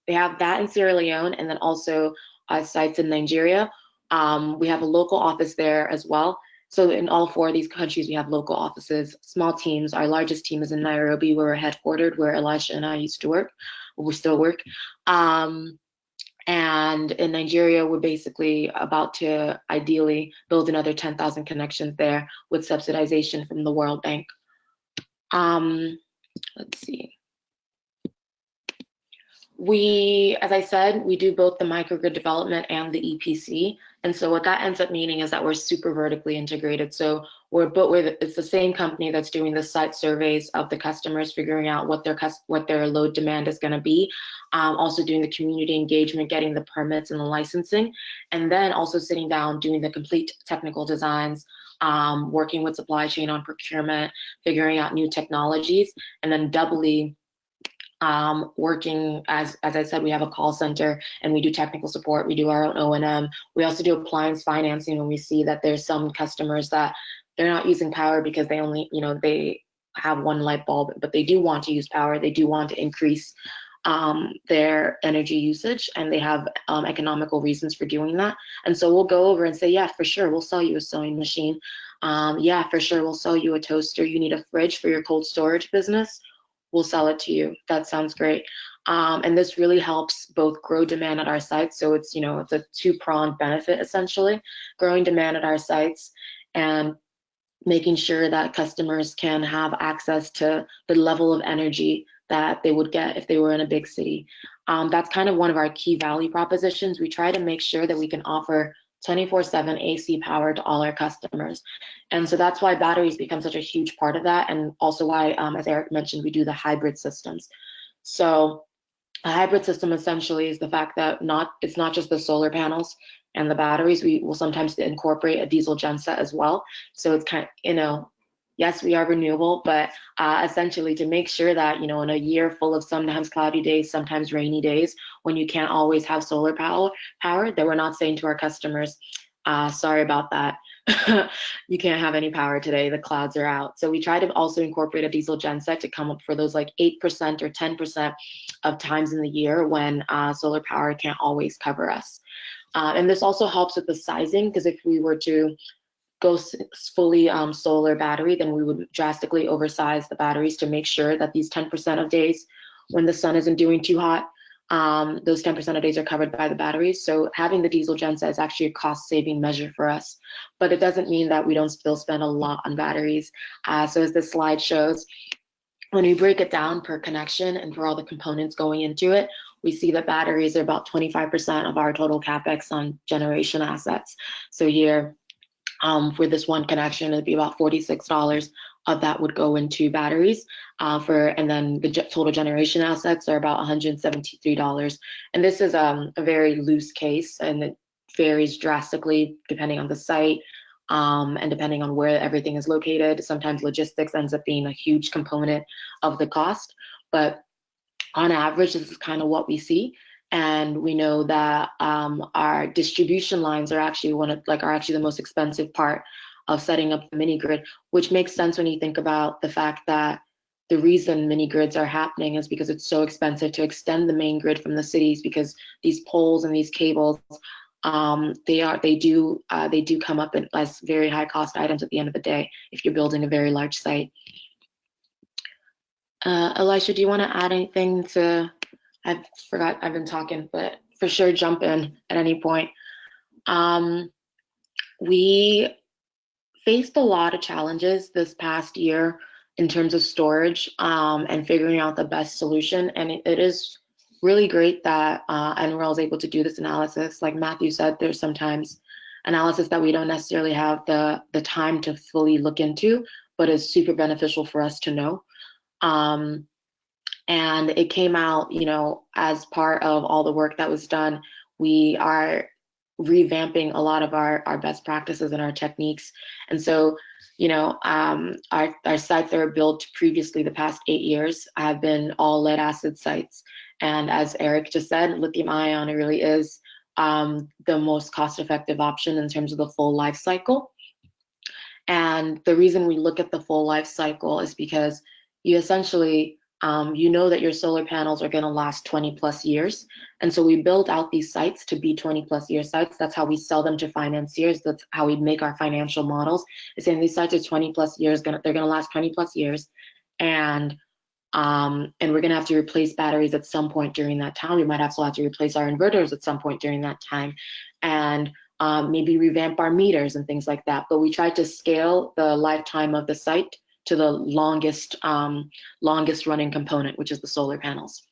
they have that in Sierra Leone, and then also sites in Nigeria. We have a local office there as well. So in all 4 of these countries, we have local offices, small teams. Our largest team is in Nairobi, where we're headquartered, where Elisha and I used to work. We still work. And in Nigeria, we're basically about to ideally build another 10,000 connections there with subsidization from the World Bank. Let's see. As I said, we do both the microgrid development and the EPC. And so what that ends up meaning is that we're super vertically integrated. So it's the same company that's doing the site surveys of the customers, figuring out what their load demand is going to be, also doing the community engagement, getting the permits and the licensing, and then also sitting down, doing the complete technical designs, working with supply chain on procurement, figuring out new technologies, and then doubly working as I said, we have a call center and we do technical support. We do our own O&M. We also do appliance financing when we see that there's some customers that they're not using power because they only, they have one light bulb, but they do want to use power. They do want to increase their energy usage, and they have economical reasons for doing that. And so we'll go over and say, yeah, for sure, we'll sell you a sewing machine. Yeah, for sure, we'll sell you a toaster. You need a fridge for your cold storage business? We'll sell it to you. That sounds great. And this really helps both grow demand at our sites. So it's, it's a 2-pronged benefit, essentially, growing demand at our sites and making sure that customers can have access to the level of energy that they would get if they were in a big city. That's kind of one of our key value propositions. We try to make sure that we can offer 24/7 AC power to all our customers. And so that's why batteries become such a huge part of that, and also why, as Eric mentioned, we do the hybrid systems. So a hybrid system essentially is the fact that it's not just the solar panels and the batteries. We will sometimes incorporate a diesel genset as well. So it's kind of, yes, we are renewable, but essentially to make sure that, in a year full of sometimes cloudy days, sometimes rainy days, when you can't always have solar power, that we're not saying to our customers, sorry about that. You can't have any power today, the clouds are out. So we try to also incorporate a diesel genset to come up for those like 8% or 10% of times in the year when solar power can't always cover us. And this also helps with the sizing, because if we were to go fully solar battery, then we would drastically oversize the batteries to make sure that these 10% of days when the sun isn't doing too hot, those 10% of days are covered by the batteries. So having the diesel genset is actually a cost-saving measure for us, but it doesn't mean that we don't still spend a lot on batteries. So as this slide shows, when we break it down per connection and for all the components going into it, we see that batteries are about 25% of our total CapEx on generation assets. So here, for this one connection, it'd be about $46 of that would go into batteries, and then the total generation assets are about $173. And this is a very loose case, and it varies drastically depending on the site and depending on where everything is located. Sometimes logistics ends up being a huge component of the cost, but on average, this is kind of what we see. And we know that our distribution lines are actually the most expensive part of setting up the mini grid, which makes sense when you think about the fact that the reason mini grids are happening is because it's so expensive to extend the main grid from the cities, because these poles and these cables, they do come up as very high cost items at the end of the day if you're building a very large site. Elisha, do you want to add anything to? I forgot, I've been talking, but for sure jump in at any point. We faced a lot of challenges this past year in terms of storage and figuring out the best solution. And it is really great that NREL is able to do this analysis. Like Matthew said, there's sometimes analysis that we don't necessarily have the time to fully look into, but is super beneficial for us to know. And it came out, as part of all the work that was done, we are revamping a lot of our best practices and our techniques. And so, our sites that were built previously the past 8 years have been all lead acid sites. And as Eric just said, lithium ion really is the most cost-effective option in terms of the full life cycle. And the reason we look at the full life cycle is because you essentially, that your solar panels are going to last 20 plus years. And so we build out these sites to be 20 plus year sites. That's how we sell them to financiers. That's how we make our financial models. It's saying these sites are 20 plus years, they're going to last 20 plus years. And we're going to have to replace batteries at some point during that time. We might also have to replace our inverters at some point during that time. And maybe revamp our meters and things like that. But we tried to scale the lifetime of the site to the longest running component, which is the solar panels.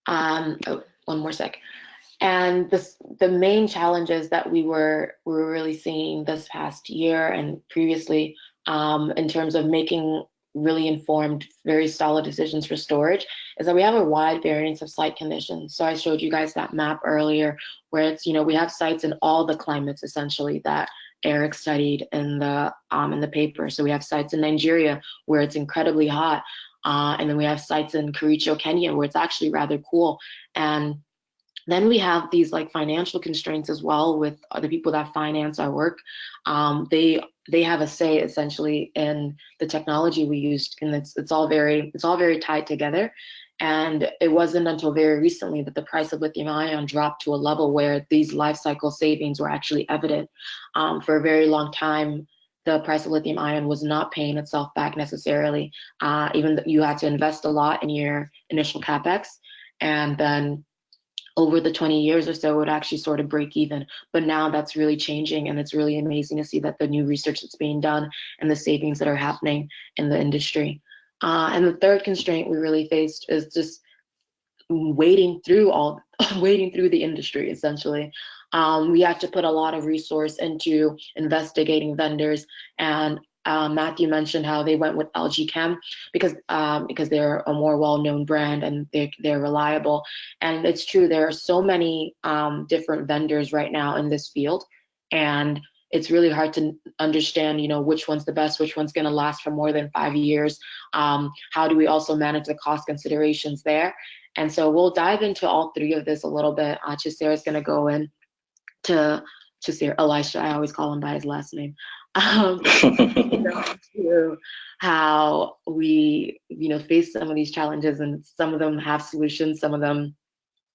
One more sec. And the main challenges that we were really seeing this past year and previously in terms of making really informed, very solid decisions for storage is that we have a wide variance of site conditions. So I showed you guys that map earlier where it's, we have sites in all the climates essentially that Eric studied in the paper. So we have sites in Nigeria where it's incredibly hot. And then we have sites in Kericho, Kenya, where it's actually rather cool. And then we have these like financial constraints as well with other people that finance our work. They have a say essentially in the technology we used, and it's all very tied together. And it wasn't until very recently that the price of lithium ion dropped to a level where these life cycle savings were actually evident. For a very long time, the price of lithium ion was not paying itself back necessarily. Even though you had to invest a lot in your initial capex, and then over the 20 years or so, it would actually sort of break even. But now that's really changing, and it's really amazing to see that the new research that's being done and the savings that are happening in the industry. And the third constraint we really faced is just wading through the industry, essentially. We had to put a lot of resource into investigating vendors, and Matthew mentioned how they went with LG Chem because they're a more well-known brand and they're reliable. And it's true, there are so many different vendors right now in this field, and it's really hard to understand, which one's the best, which one's going to last for more than 5 years. How do we also manage the cost considerations there? And so we'll dive into all three of this a little bit. Chisera's going to go in to Elisha, I always call him by his last name. To how we, face some of these challenges, and some of them have solutions, some of them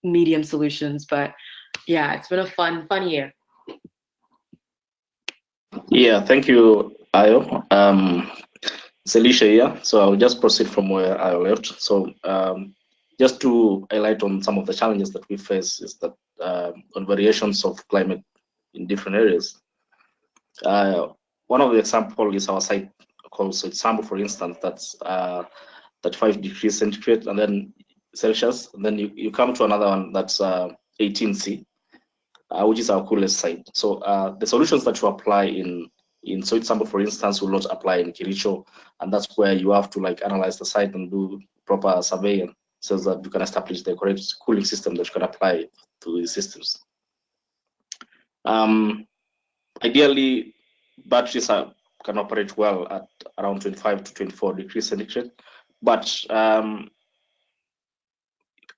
medium solutions. But yeah, it's been a fun year. Yeah, thank you, Ayo. It's Elisha here, so I'll just proceed from where I left. So just to highlight on some of the challenges that we face is that on variations of climate in different areas. One of the examples is our site called Sub-Saharan, for instance, that's 35 degrees centigrade and then Celsius, and then you come to another one that's 18C. Which is our coolest site. So the solutions that you apply in Sub-Saharan, for instance, will not apply in Kericho, and that's where you have to analyze the site and do proper survey so that you can establish the correct cooling system that you can apply to these systems. Ideally, batteries can operate well at around 25 to 24 degrees centigrade, but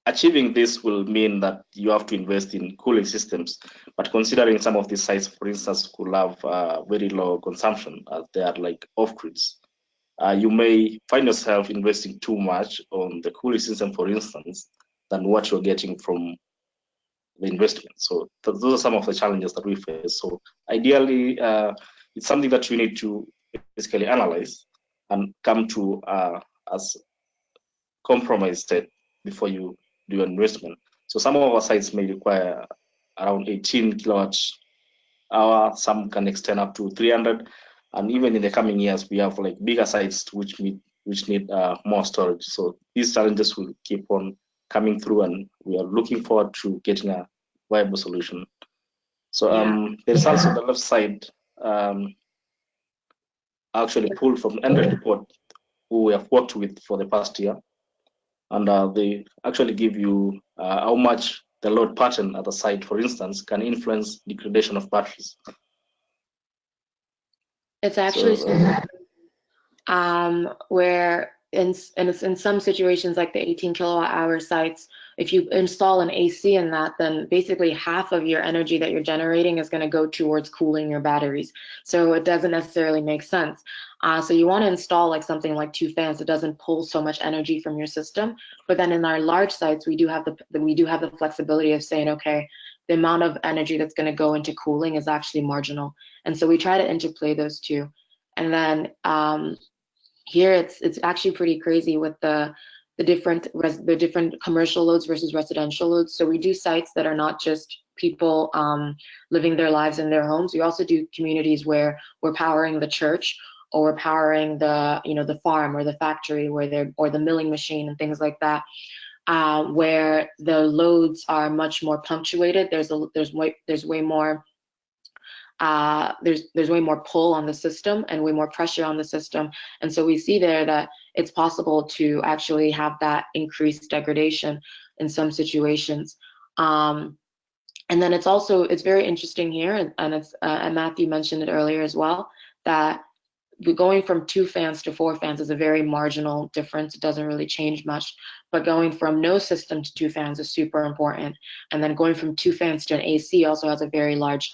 achieving this will mean that you have to invest in cooling systems. But considering some of these sites, for instance, could have very low consumption, they are like off-grids, you may find yourself investing too much on the cooling system, for instance, than what you're getting from the investment. So those are some of the challenges that we face. So ideally, it's something that you need to basically analyze and come to as compromise state before you do your investment. So some of our sites may require around 18 kilowatts hour, some can extend up to 300, and even in the coming years we have bigger sites which need more storage. So these challenges will keep on coming through, and we are looking forward to getting a viable solution. So there's also the left side actually pulled from the end report who we have worked with for the past year, and they actually give you how much the load pattern at the site, for instance, can influence degradation of batteries. It's actually where in some situations like the 18 kilowatt hour sites, if you install an AC in that, then basically half of your energy that you're generating is going to go towards cooling your batteries. So it doesn't necessarily make sense. So you want to install like something like 2 fans that doesn't pull so much energy from your system. But then in our large sites, we do have the flexibility of saying, okay, the amount of energy that's going to go into cooling is actually marginal. And so we try to interplay those two. And then here it's actually pretty crazy with the different commercial loads versus residential loads. So we do sites that are not just people living their lives in their homes. We also do communities where we're powering the church, or we're powering the farm or the factory or the milling machine and things like that, where the loads are much more punctuated. There's way more pull on the system and way more pressure on the system. And so we see there that it's possible to actually have that increased degradation in some situations. And then it's very interesting here, and Matthew mentioned it earlier as well, that going from 2 fans to 4 fans is a very marginal difference. It doesn't really change much, but going from no system to 2 fans is super important. And then going from 2 fans to an AC also has a very large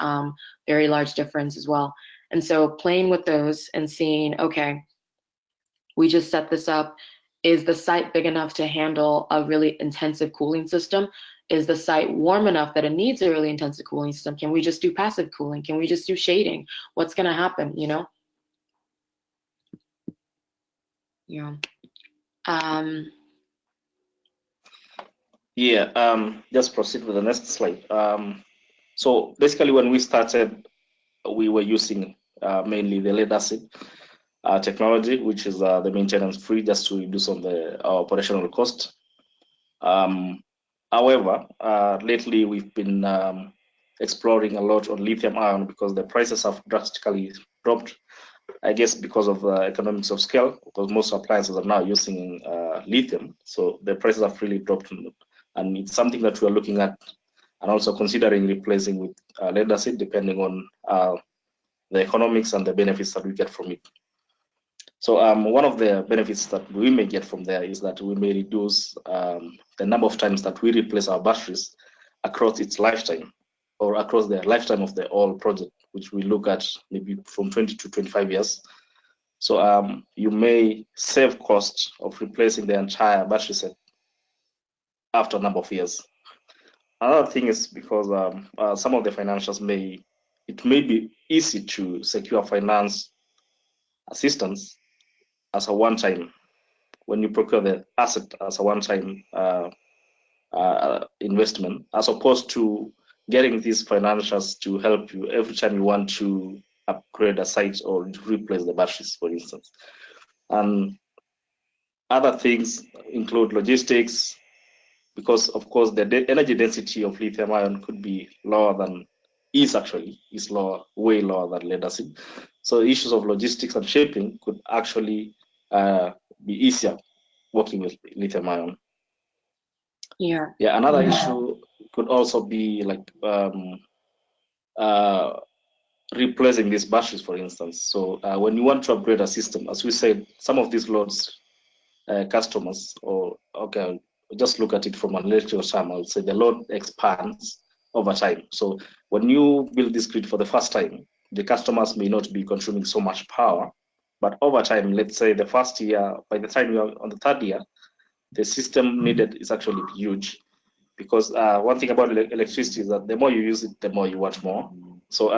difference as well. And so playing with those and seeing, okay, we just set this up. Is the site big enough to handle a really intensive cooling system? Is the site warm enough that it needs a really intensive cooling system? Can we just do passive cooling? Can we just do shading? What's going to happen, you know? Yeah. Just proceed with the next slide. So basically, when we started, we were using mainly the lead acid technology, which is the maintenance free, just to reduce on our operational cost. However, lately we've been exploring a lot on lithium ion because the prices have drastically dropped. I guess because of economics of scale, because most appliances are now using lithium, so the prices have really dropped, and it's something that we are looking at and also considering replacing with lead acid, depending on the economics and the benefits that we get from it. So one of the benefits that we may get from there is that we may reduce the number of times that we replace our batteries across its lifetime, or across the lifetime of the whole project, which we look at maybe from 20 to 25 years. So you may save cost of replacing the entire battery set after a number of years. Another thing is because some of the financials it may be easy to secure finance assistance as a one-time, when you procure the asset as a one-time investment, as opposed to getting these financials to help you every time you want to upgrade a site or replace the batteries, for instance. And other things include logistics, because of course the energy density of lithium ion could be lower than is lower, way lower than lead acid. So issues of logistics and shipping could actually be easier working with lithium ion. Yeah. Another issue could also be like replacing these batteries, for instance. So when you want to upgrade a system, as we said, some of these loads, customers, or okay, just look at it from an electrical term, I would say the load expands over time. So when you build this grid for the first time, the customers may not be consuming so much power, but over time, let's say the first year, by the time you're on the 3rd year, the system needed is actually huge. Because one thing about electricity is that the more you use it, the more you want more. So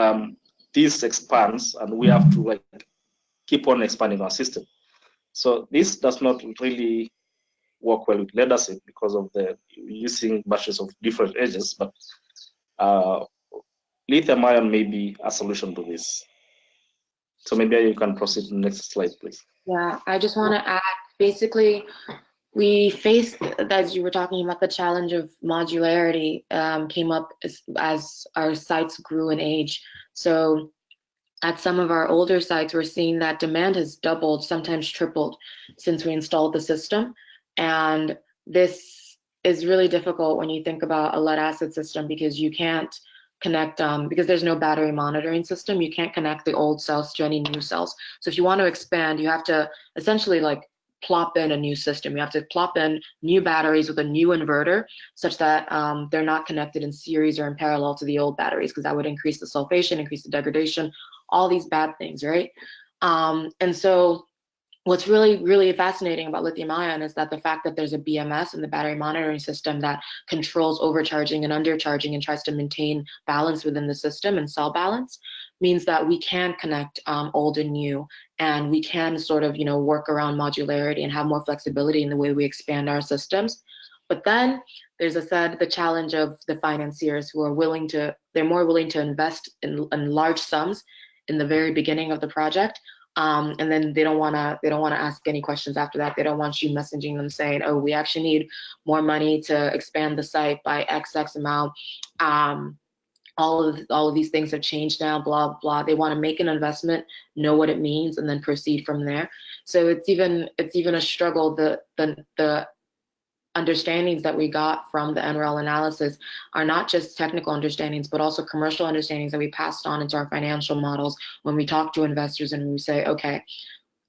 this expands, and we have to like keep on expanding our system. So this does not really work well with lead acid because of the using batteries of different ages, but lithium ion may be a solution to this. So maybe you can proceed to the next slide, please. Yeah, I just want to add, basically, we faced, as you were talking about, the challenge of modularity came up as our sites grew in age. So at some of our older sites, we're seeing that demand has doubled, sometimes tripled since we installed the system. And this is really difficult when you think about a lead acid system because you can't connect, because there's no battery monitoring system, you can't connect the old cells to any new cells. So if you want to expand, you have to essentially like plop in a new system. You have to plop in new batteries with a new inverter such that they're not connected in series or in parallel to the old batteries, because that would increase the sulfation, increase the degradation, all these bad things, right? And so what's really fascinating about lithium ion is that the fact that there's a BMS in the battery monitoring system that controls overcharging and undercharging and tries to maintain balance within the system and cell balance means that we can connect old and new, and we can sort of, work around modularity and have more flexibility in the way we expand our systems. But then there's the challenge of the financiers who are they're more willing to invest in large sums in the very beginning of the project. And then they don't want to ask any questions after that. They don't want you messaging them saying, oh, we actually need more money to expand the site by XX amount. All of these things have changed now, blah, blah. They want to make an investment, know what it means, and then proceed from there. So it's even a struggle. The understandings that we got from the NREL analysis are not just technical understandings, but also commercial understandings that we passed on into our financial models when we talk to investors and we say, okay,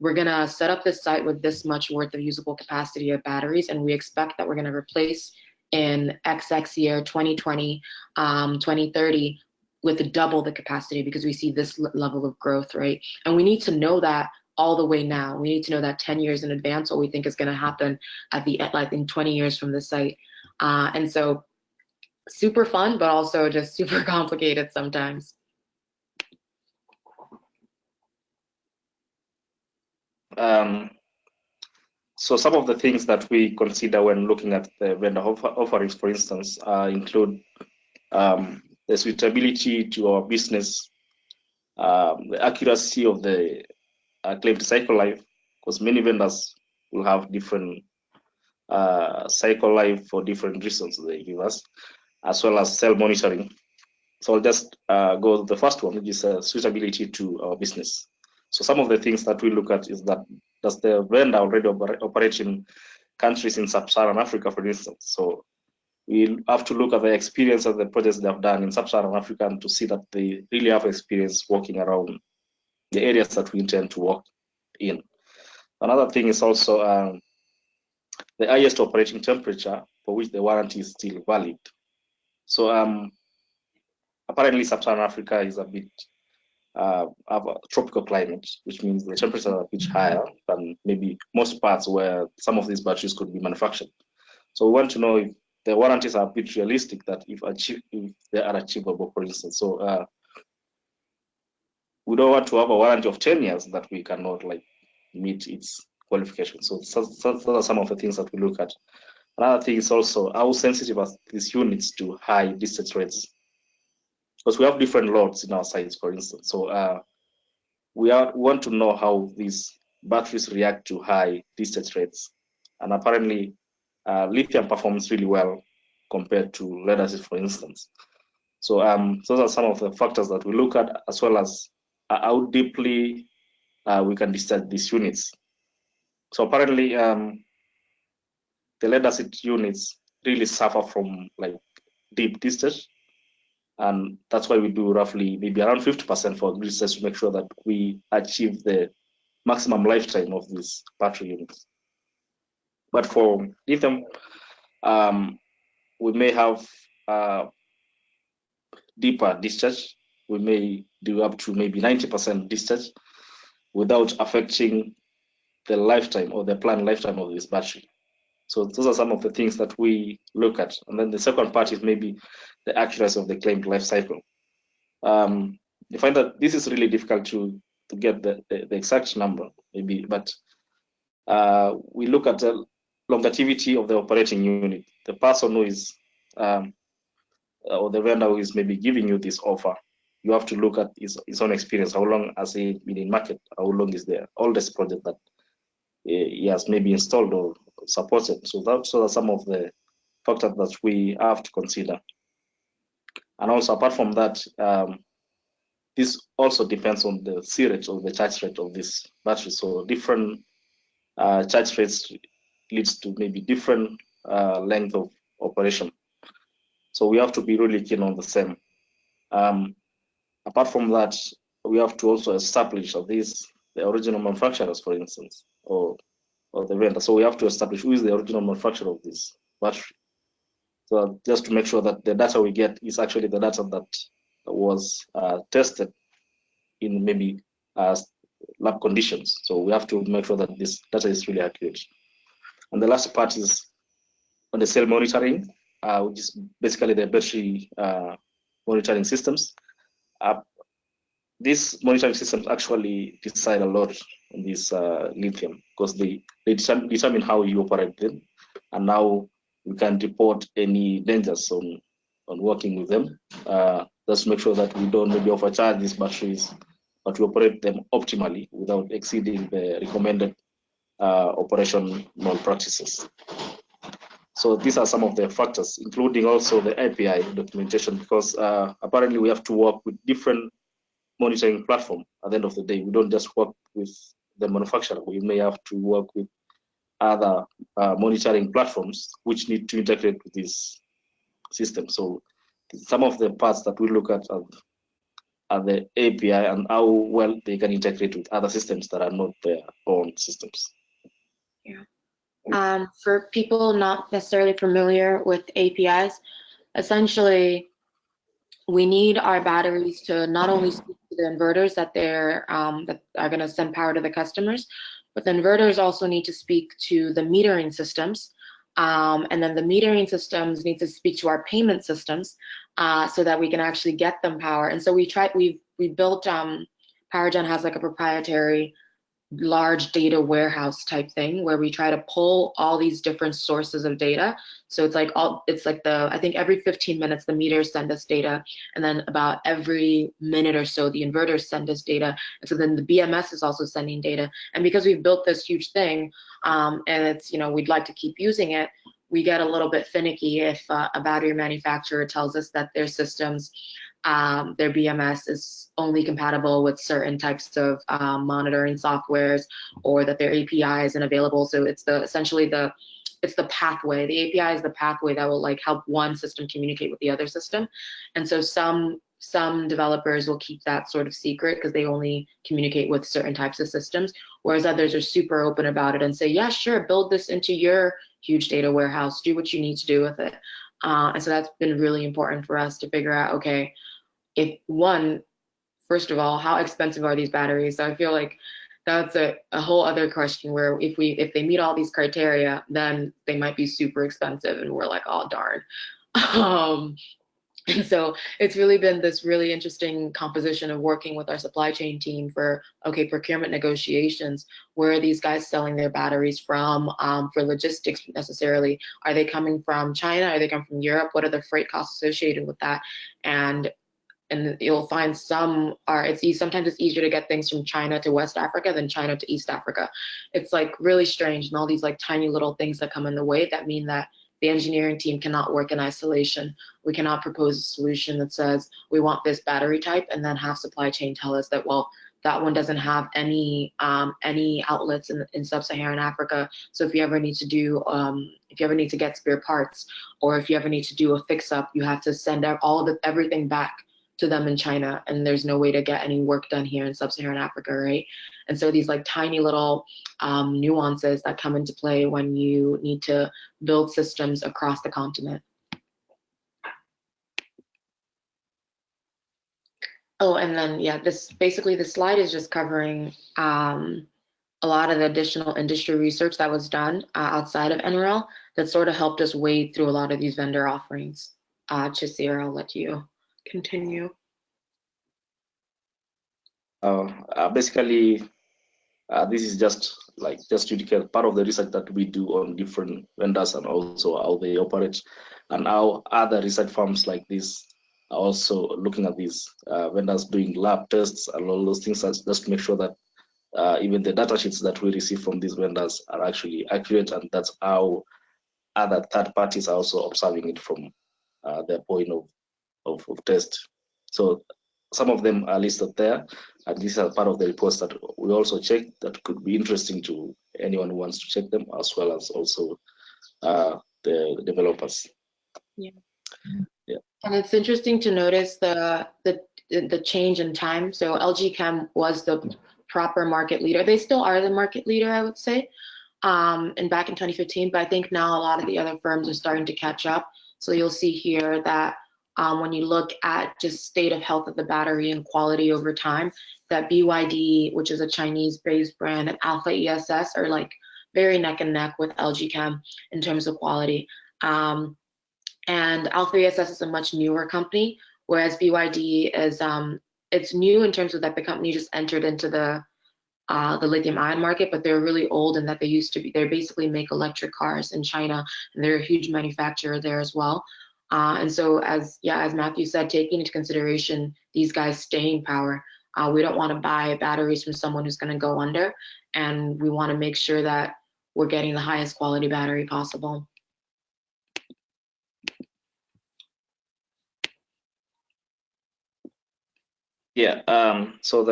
we're going to set up this site with this much worth of usable capacity of batteries, and we expect that we're going to replace in XX year, 2020, 2030, with double the capacity because we see this level of growth, right? And we need to know that all the way now. We need to know that 10 years in advance what we think is going to happen at the end, like in 20 years from the site. And so super fun, but also just super complicated sometimes. So some of the things that we consider when looking at the vendor offerings, for instance, include the suitability to our business, the accuracy of the claimed cycle life, because many vendors will have different cycle life for different reasons they give us, as well as cell monitoring. So I'll just go to the first one, which is suitability to our business. So some of the things that we look at is that does the vendor already operate in countries in Sub-Saharan Africa, for instance? So we have to look at the experience of the projects they have done in Sub-Saharan Africa and to see that they really have experience working around the areas that we intend to work in. Another thing is also the highest operating temperature for which the warranty is still valid. So apparently Sub-Saharan Africa is a bit have a tropical climate, which means the temperatures are a bit higher than maybe most parts where some of these batteries could be manufactured. So we want to know if the warranties are a bit realistic, that if they are achievable, for instance. So we don't want to have a warranty of 10 years that we cannot meet its qualifications. So those are some of the things that we look at. Another thing is also how sensitive are these units to high discharge rates, because we have different loads in our sites, for instance. So we want to know how these batteries react to high discharge rates. And apparently, lithium performs really well compared to lead acid, for instance. So those are some of the factors that we look at, as well as how deeply we can discharge these units. So apparently, the lead acid units really suffer from deep discharge. And that's why we do roughly maybe around 50% for research to make sure that we achieve the maximum lifetime of these battery units. But for lithium, we may have deeper discharge. We may do up to maybe 90% discharge without affecting the lifetime or the planned lifetime of this battery. So those are some of the things that we look at. And then the second part is maybe the accuracy of the claimed life cycle. You find that this is really difficult to get the exact number, maybe, but we look at the longevity of the operating unit. The person who is, or the vendor who is maybe giving you this offer, you have to look at his own experience. How long has he been in market? How long is the oldest project that he has maybe installed or supported? So those are some of the factors that we have to consider. And also, apart from that, this also depends on the C rate or the charge rate of this battery. So different charge rates leads to maybe different length of operation. So we have to be really keen on the same. Apart from that, we have to also establish the original manufacturers, for instance, or the vendor. So we have to establish who is the original manufacturer of this battery. So just to make sure that the data we get is actually the data that was tested in maybe lab conditions. So we have to make sure that this data is really accurate. And the last part is on the cell monitoring, which is basically the battery monitoring systems. These monitoring systems actually decide a lot on this lithium, because they determine how you operate them, and now we can report any dangers on working with them. Just make sure that we don't maybe overcharge these batteries, but we operate them optimally without exceeding the recommended operational practices. So these are some of the factors, including also the API documentation, because apparently we have to work with different monitoring platform. At the end of the day, we don't just work with the manufacturer. We may have to work with other monitoring platforms which need to integrate with this system. So some of the parts that we look at are the API and how well they can integrate with other systems that are not their own systems. Yeah. For people not necessarily familiar with APIs, essentially, we need our batteries to not only speak to the inverters that that are going to send power to the customers, but the inverters also need to speak to the metering systems, and then the metering systems need to speak to our payment systems, so that we can actually get them power. And so we built PowerGen has like a proprietary large data warehouse type thing where we try to pull all these different sources of data. So it's like I think every 15 minutes the meters send us data, and then about every minute or so the inverters send us data, and so then the BMS is also sending data. And because we've built this huge thing, and it's, we'd like to keep using it, we get a little bit finicky if a battery manufacturer tells us that their systems, their BMS is only compatible with certain types of monitoring softwares, or that their API isn't available. So it's essentially the pathway. The API is the pathway that will help one system communicate with the other system. And so some developers will keep that sort of secret because they only communicate with certain types of systems, whereas others are super open about it and say, yeah, sure, build this into your huge data warehouse, do what you need to do with it. And so that's been really important for us to figure out, okay, first of all, how expensive are these batteries? So I feel like that's a whole other question, where if they meet all these criteria, then they might be super expensive, and we're like, oh darn. And so it's really been this really interesting composition of working with our supply chain team for, okay, procurement negotiations. Where are these guys selling their batteries from? For logistics necessarily, are they coming from China? Are they coming from Europe? What are the freight costs associated with that? And you'll find sometimes it's easier to get things from China to West Africa than China to East Africa. It's really strange, and all these tiny little things that come in the way that mean that the engineering team cannot work in isolation. We cannot propose a solution that says we want this battery type and then have supply chain tell us that, well, that one doesn't have any outlets in Sub-Saharan Africa. So if you ever need to get spare parts, or if you ever need to do a fix up, you have to send out everything back to them in China, and there's no way to get any work done here in Sub-Saharan Africa, right? And so these tiny little nuances that come into play when you need to build systems across the continent. Oh, and then this slide is just covering a lot of the additional industry research that was done outside of NREL that sort of helped us wade through a lot of these vendor offerings. Chasir, I'll let you continue. Basically, this is just to indicate part of the research that we do on different vendors and also how they operate, and how other research firms like this are also looking at these vendors doing lab tests and all those things, just to make sure that even the data sheets that we receive from these vendors are actually accurate, and that's how other third parties are also observing it from their point of test. So some of them are listed there, and these are part of the reports that we also checked that could be interesting to anyone who wants to check them, as well as also the developers. Yeah. Yeah. And it's interesting to notice the change in time. So LG Chem was the proper market leader. They still are the market leader, I would say, and back in 2015. But I think now a lot of the other firms are starting to catch up. So you'll see here that when you look at just state of health of the battery and quality over time, that BYD, which is a Chinese-based brand, and Alpha ESS are like very neck and neck with LG Chem in terms of quality. And Alpha ESS is a much newer company, whereas BYD is it's new in terms of that the company just entered into the lithium-ion market, but they're really old in that they basically make electric cars in China, and they're a huge manufacturer there as well. And so, as Matthew said, taking into consideration these guys' staying power, we don't want to buy batteries from someone who's going to go under, and we want to make sure that we're getting the highest quality battery possible. Yeah. So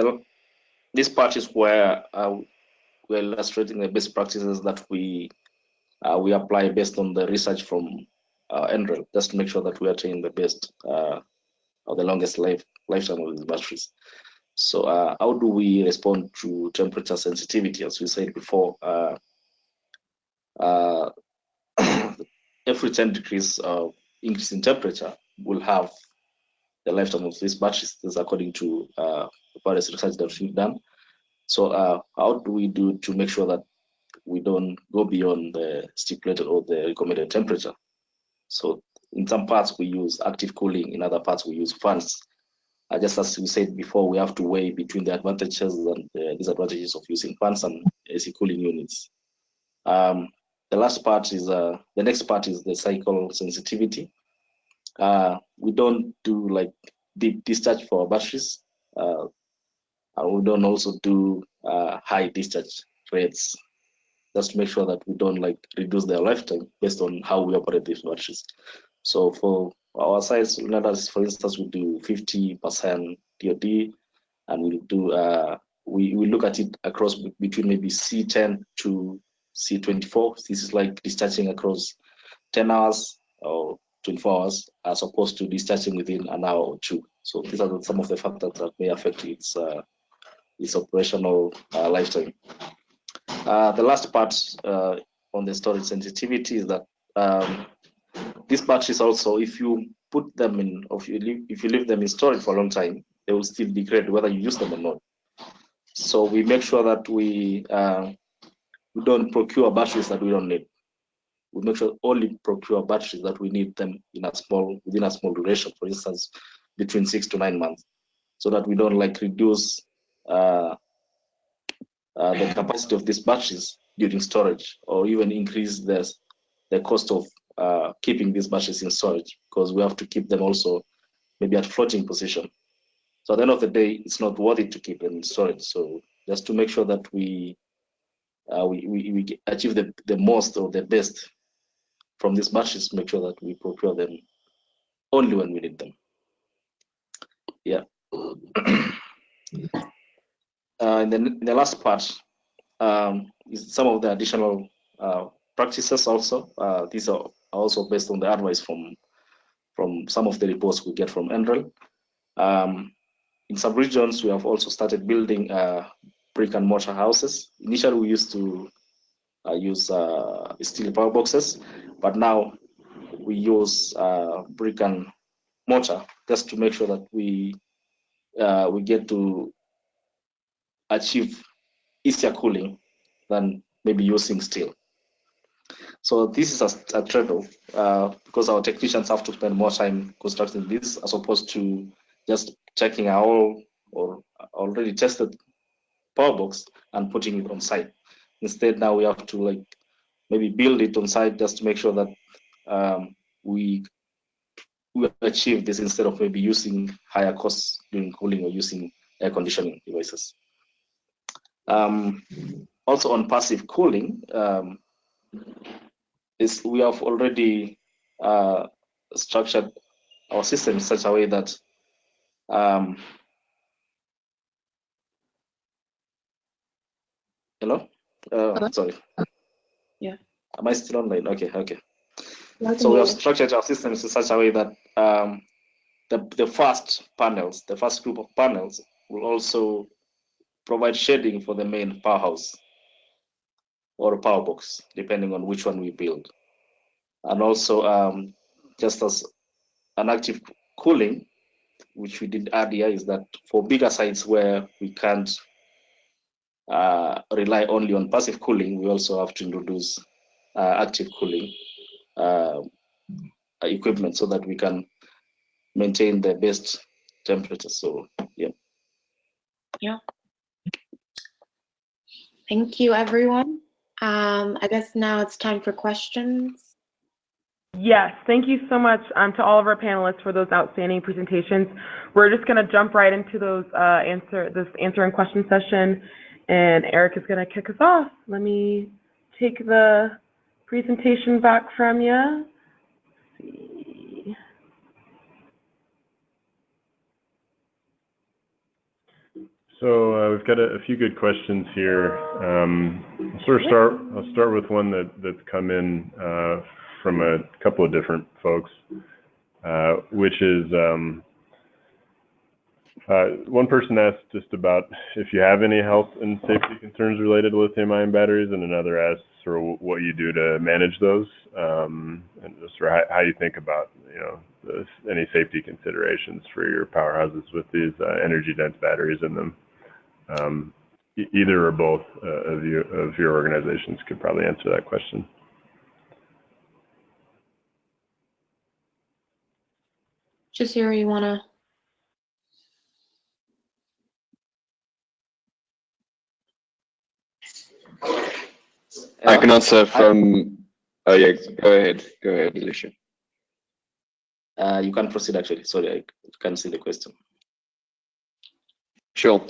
this part is where we're illustrating the best practices that we apply based on the research from NREL, just to make sure that we are taking the best or the longest lifetime of these batteries. So how do we respond to temperature sensitivity? As we said before, every 10 degrees increase in temperature will have the lifetime of these batteries. This is according to various research that we've done. So how do we do to make sure that we don't go beyond the stipulated or the recommended temperature? So in some parts we use active cooling, in other parts we use fans. Just as we said before, we have to weigh between the advantages and the disadvantages of using fans and AC cooling units. The next part is the cycle sensitivity. We don't do like deep discharge for our batteries. And we don't also do high discharge rates, just to make sure that we don't like reduce their lifetime based on how we operate these batteries. So for our sites, for instance, we do 50% DOD, and we do we look at it across between maybe C10 to C24. This is like discharging across 10 hours or 24 hours, as opposed to discharging within an hour or two. So these are some of the factors that may affect its operational lifetime. The last part on the storage sensitivity is that these batteries also, if you put them in, or if you leave them in storage for a long time, they will still degrade whether you use them or not. So we make sure that we don't procure batteries that we don't need. We make sure only procure batteries that we need them within a small duration, for instance, between 6 to 9 months, so that we don't like reduce the capacity of these batteries during storage, or even increase the cost of keeping these batteries in storage, because we have to keep them also maybe at floating position. So at the end of the day, it's not worth it to keep them in storage. So just to make sure that we achieve the most or the best from these batteries, make sure that we procure them only when we need them. Yeah. And then the last part is some of the additional practices also. These are also based on the advice from some of the reports we get from NREL. In some regions, we have also started building brick and mortar houses. Initially, we used to use steel power boxes, but now we use brick and mortar just to make sure that we get to achieve easier cooling than maybe using steel. So this is a trade-off because our technicians have to spend more time constructing this as opposed to just checking our or already tested power box and putting it on site. Instead, now we have to like maybe build it on site just to make sure that we achieve this instead of maybe using higher costs during cooling or using air conditioning devices. Also on passive cooling, we have already structured our system in such a way that Hello? Sorry. Yeah. Am I still online? Okay, okay. Yeah, So we have structured our systems in such a way that the first panels, the first group of panels will also provide shading for the main powerhouse or power box, depending on which one we build. And also just as an active cooling, which we did add here, is that for bigger sites where we can't rely only on passive cooling, we also have to introduce active cooling equipment so that we can maintain the best temperature. So yeah. Yeah. Thank you, everyone. I guess now it's time for questions. Yes, thank you so much to all of our panelists for those outstanding presentations. We're just going to jump right into those answer and question session, and Eric is going to kick us off. Let me take the presentation back from you. Let's see. So we've got a few good questions here. I'll start with one that's come in from a couple of different folks, which is one person asked just about if you have any health and safety concerns related to lithium-ion batteries, and another asked sort of what you do to manage those, and just sort of how you think about any safety considerations for your powerhouses with these energy-dense batteries in them. Either or both of your organizations could probably answer that question. Jasira, you want to? I can answer from. Oh yeah, go ahead, Alicia. You can proceed. Actually, sorry, I can't see the question. Sure.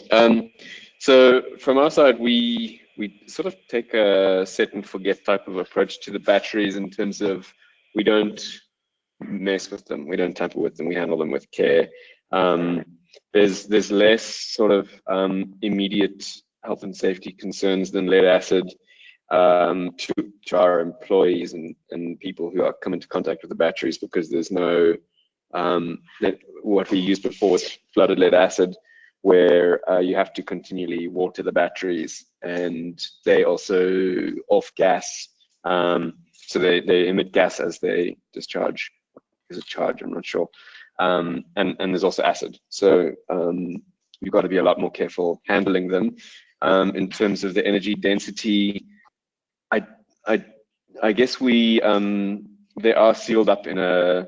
So from our side, we sort of take a set and forget type of approach to the batteries in terms of we don't mess with them, we don't tamper with them, we handle them with care. There's less sort of immediate health and safety concerns than lead acid to our employees and people who are come into contact with the batteries, because there's no what we used before was flooded lead acid, where you have to continually water the batteries, and they also off gas, so they emit gas as they discharge. Is it charge? I'm not sure. And there's also acid, so you've got to be a lot more careful handling them. In terms of the energy density, I guess we they are sealed up in a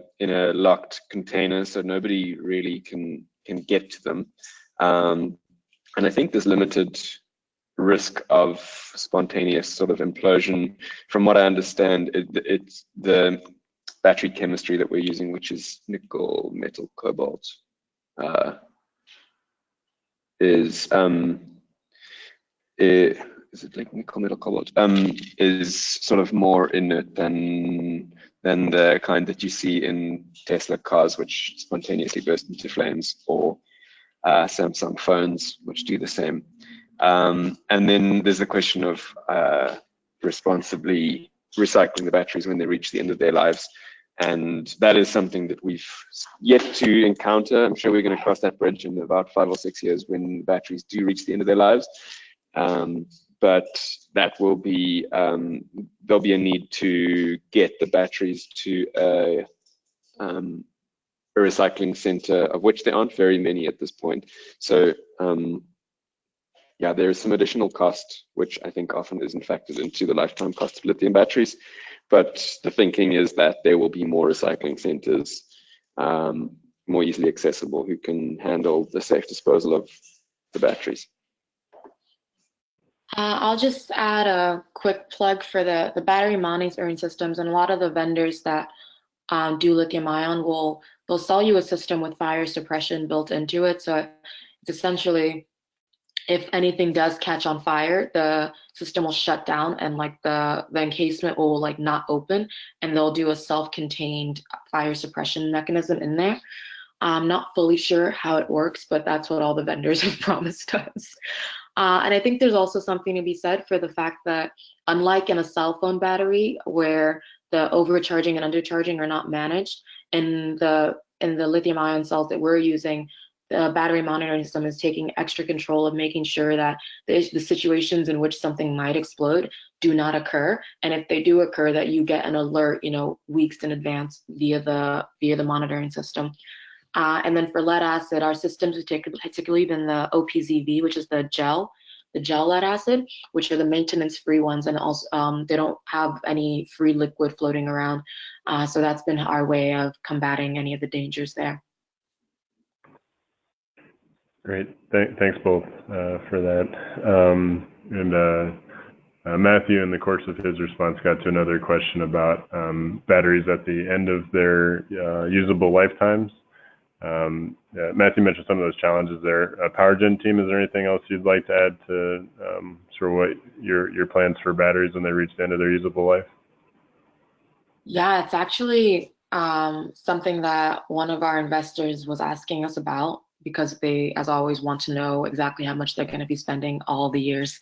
locked container, so nobody really can get to them. And I think there's limited risk of spontaneous sort of implosion. From what I understand, it's the battery chemistry that we're using, which is nickel, metal, cobalt, is it like nickel, metal, cobalt? Is sort of more inert than the kind that you see in Tesla cars, which spontaneously burst into flames, or Samsung phones, which do the same. And then there's the question of responsibly recycling the batteries when they reach the end of their lives. And that is something that we've yet to encounter. I'm sure we're going to cross that bridge in about 5 or 6 years when batteries do reach the end of their lives. But that will be, there'll be a need to get the batteries to a recycling center, of which there aren't very many at this point. So yeah, there is some additional cost, which I think often isn't factored into the lifetime cost of lithium batteries. But the thinking is that there will be more recycling centers, more easily accessible, who can handle the safe disposal of the batteries. I'll just add a quick plug for the battery monitoring systems, and a lot of the vendors that do lithium ion they'll sell you a system with fire suppression built into it. So it's essentially, if anything does catch on fire, the system will shut down and like the encasement will like not open, and they'll do a self-contained fire suppression mechanism in there. I'm not fully sure how it works, but that's what all the vendors have promised us. And I think there's also something to be said for the fact that unlike in a cell phone battery where the overcharging and undercharging are not managed, in the lithium ion cells that we're using, the battery monitoring system is taking extra control of making sure that the situations in which something might explode do not occur. And if they do occur, that you get an alert, weeks in advance via the monitoring system. And then for lead acid, our systems have particularly been the OPZV, which is the gel lead acid, which are the maintenance-free ones, and also they don't have any free liquid floating around. So that's been our way of combating any of the dangers there. Great, thanks both for that. Matthew, in the course of his response, got to another question about batteries at the end of their usable lifetimes. Matthew mentioned some of those challenges there. PowerGen team, is there anything else you'd like to add to sort of what your plans for batteries when they reach the end of their usable life? Yeah, it's actually something that one of our investors was asking us about, because they, as always, want to know exactly how much they're going to be spending all the years.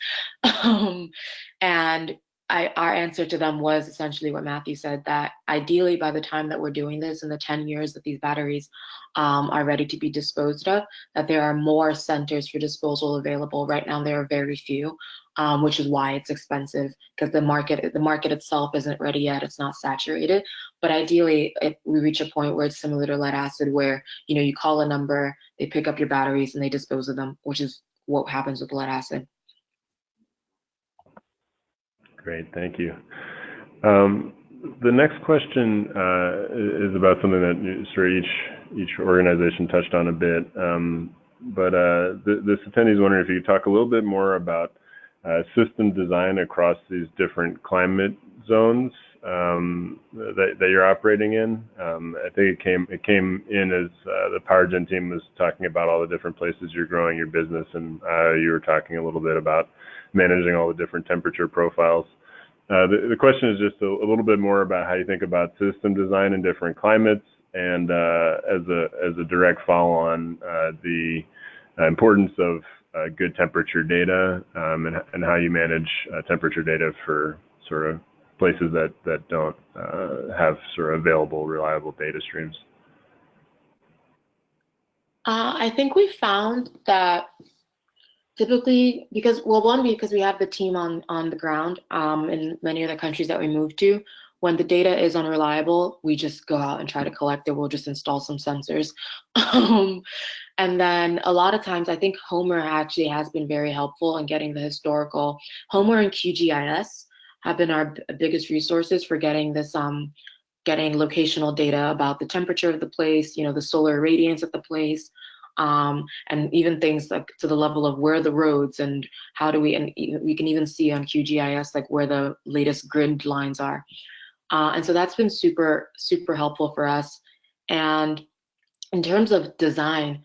And our answer to them was essentially what Matthew said, that ideally by the time that we're doing this, in the 10 years that these batteries are ready to be disposed of, that there are more centers for disposal available. Right now there are very few, which is why it's expensive, because the market itself isn't ready yet, it's not saturated. But ideally, if we reach a point where it's similar to lead acid, where you call a number, they pick up your batteries and they dispose of them, which is what happens with lead acid. Great, thank you. The next question is about something that sort of each organization touched on a bit, but this attendee is wondering if you could talk a little bit more about system design across these different climate zones that you're operating in. I think it came in as the PowerGen team was talking about all the different places you're growing your business, and you were talking a little bit about managing all the different temperature profiles. The question is just a little bit more about how you think about system design in different climates, and as a direct follow-on, the importance of good temperature data, and how you manage temperature data for sort of places that don't have sort of available, reliable data streams. I think we found that typically, because we have the team on the ground in many of the countries that we move to, when the data is unreliable, we just go out and try to collect it. We'll just install some sensors. And then a lot of times, I think Homer actually has been very helpful in getting the historical. Homer and QGIS have been our biggest resources for getting this, getting locational data about the temperature of the place, the solar radiance of the place, and even things like to the level of where the roads and how do we, and we can even see on QGIS like where the latest grid lines are. And so that's been super, super helpful for us. And in terms of design,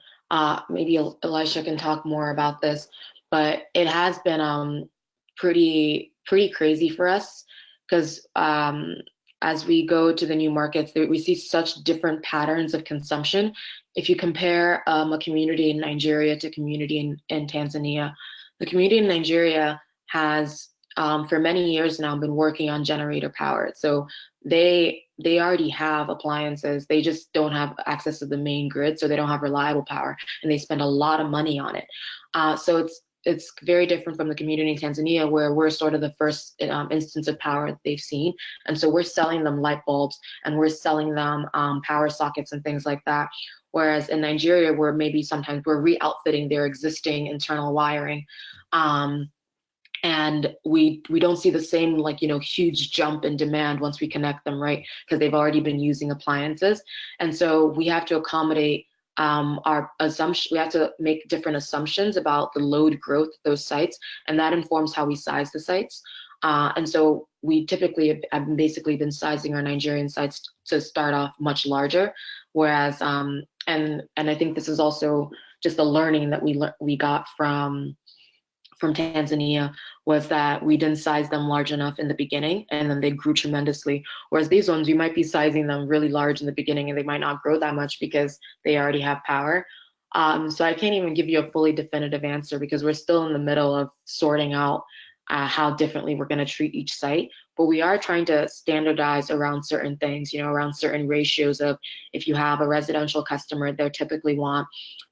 maybe Elisha can talk more about this, but it has been pretty crazy for us, because as we go to the new markets, we see such different patterns of consumption. If you compare a community in Nigeria to a community in Tanzania, the community in Nigeria has for many years now been working on generator power. So they already have appliances, they just don't have access to the main grid, so they don't have reliable power, and they spend a lot of money on it. So it's very different from the community in Tanzania, where we're sort of the first instance of power that they've seen. And so we're selling them light bulbs, and we're selling them power sockets and things like that. Whereas in Nigeria, sometimes we're re-outfitting their existing internal wiring. And we don't see the same huge jump in demand once we connect them, right? Because they've already been using appliances. And so we have to accommodate our assumption. We have to make different assumptions about the load growth of those sites, and that informs how we size the sites. And so we typically have basically been sizing our Nigerian sites to start off much larger, whereas and I think this is also just a learning that we got from Tanzania, was that we didn't size them large enough in the beginning, and then they grew tremendously. Whereas these ones, you might be sizing them really large in the beginning, and they might not grow that much because they already have power. So I can't even give you a fully definitive answer because we're still in the middle of sorting out how differently we're going to treat each site. But we are trying to standardize around certain things, around certain ratios of, if you have a residential customer, they typically want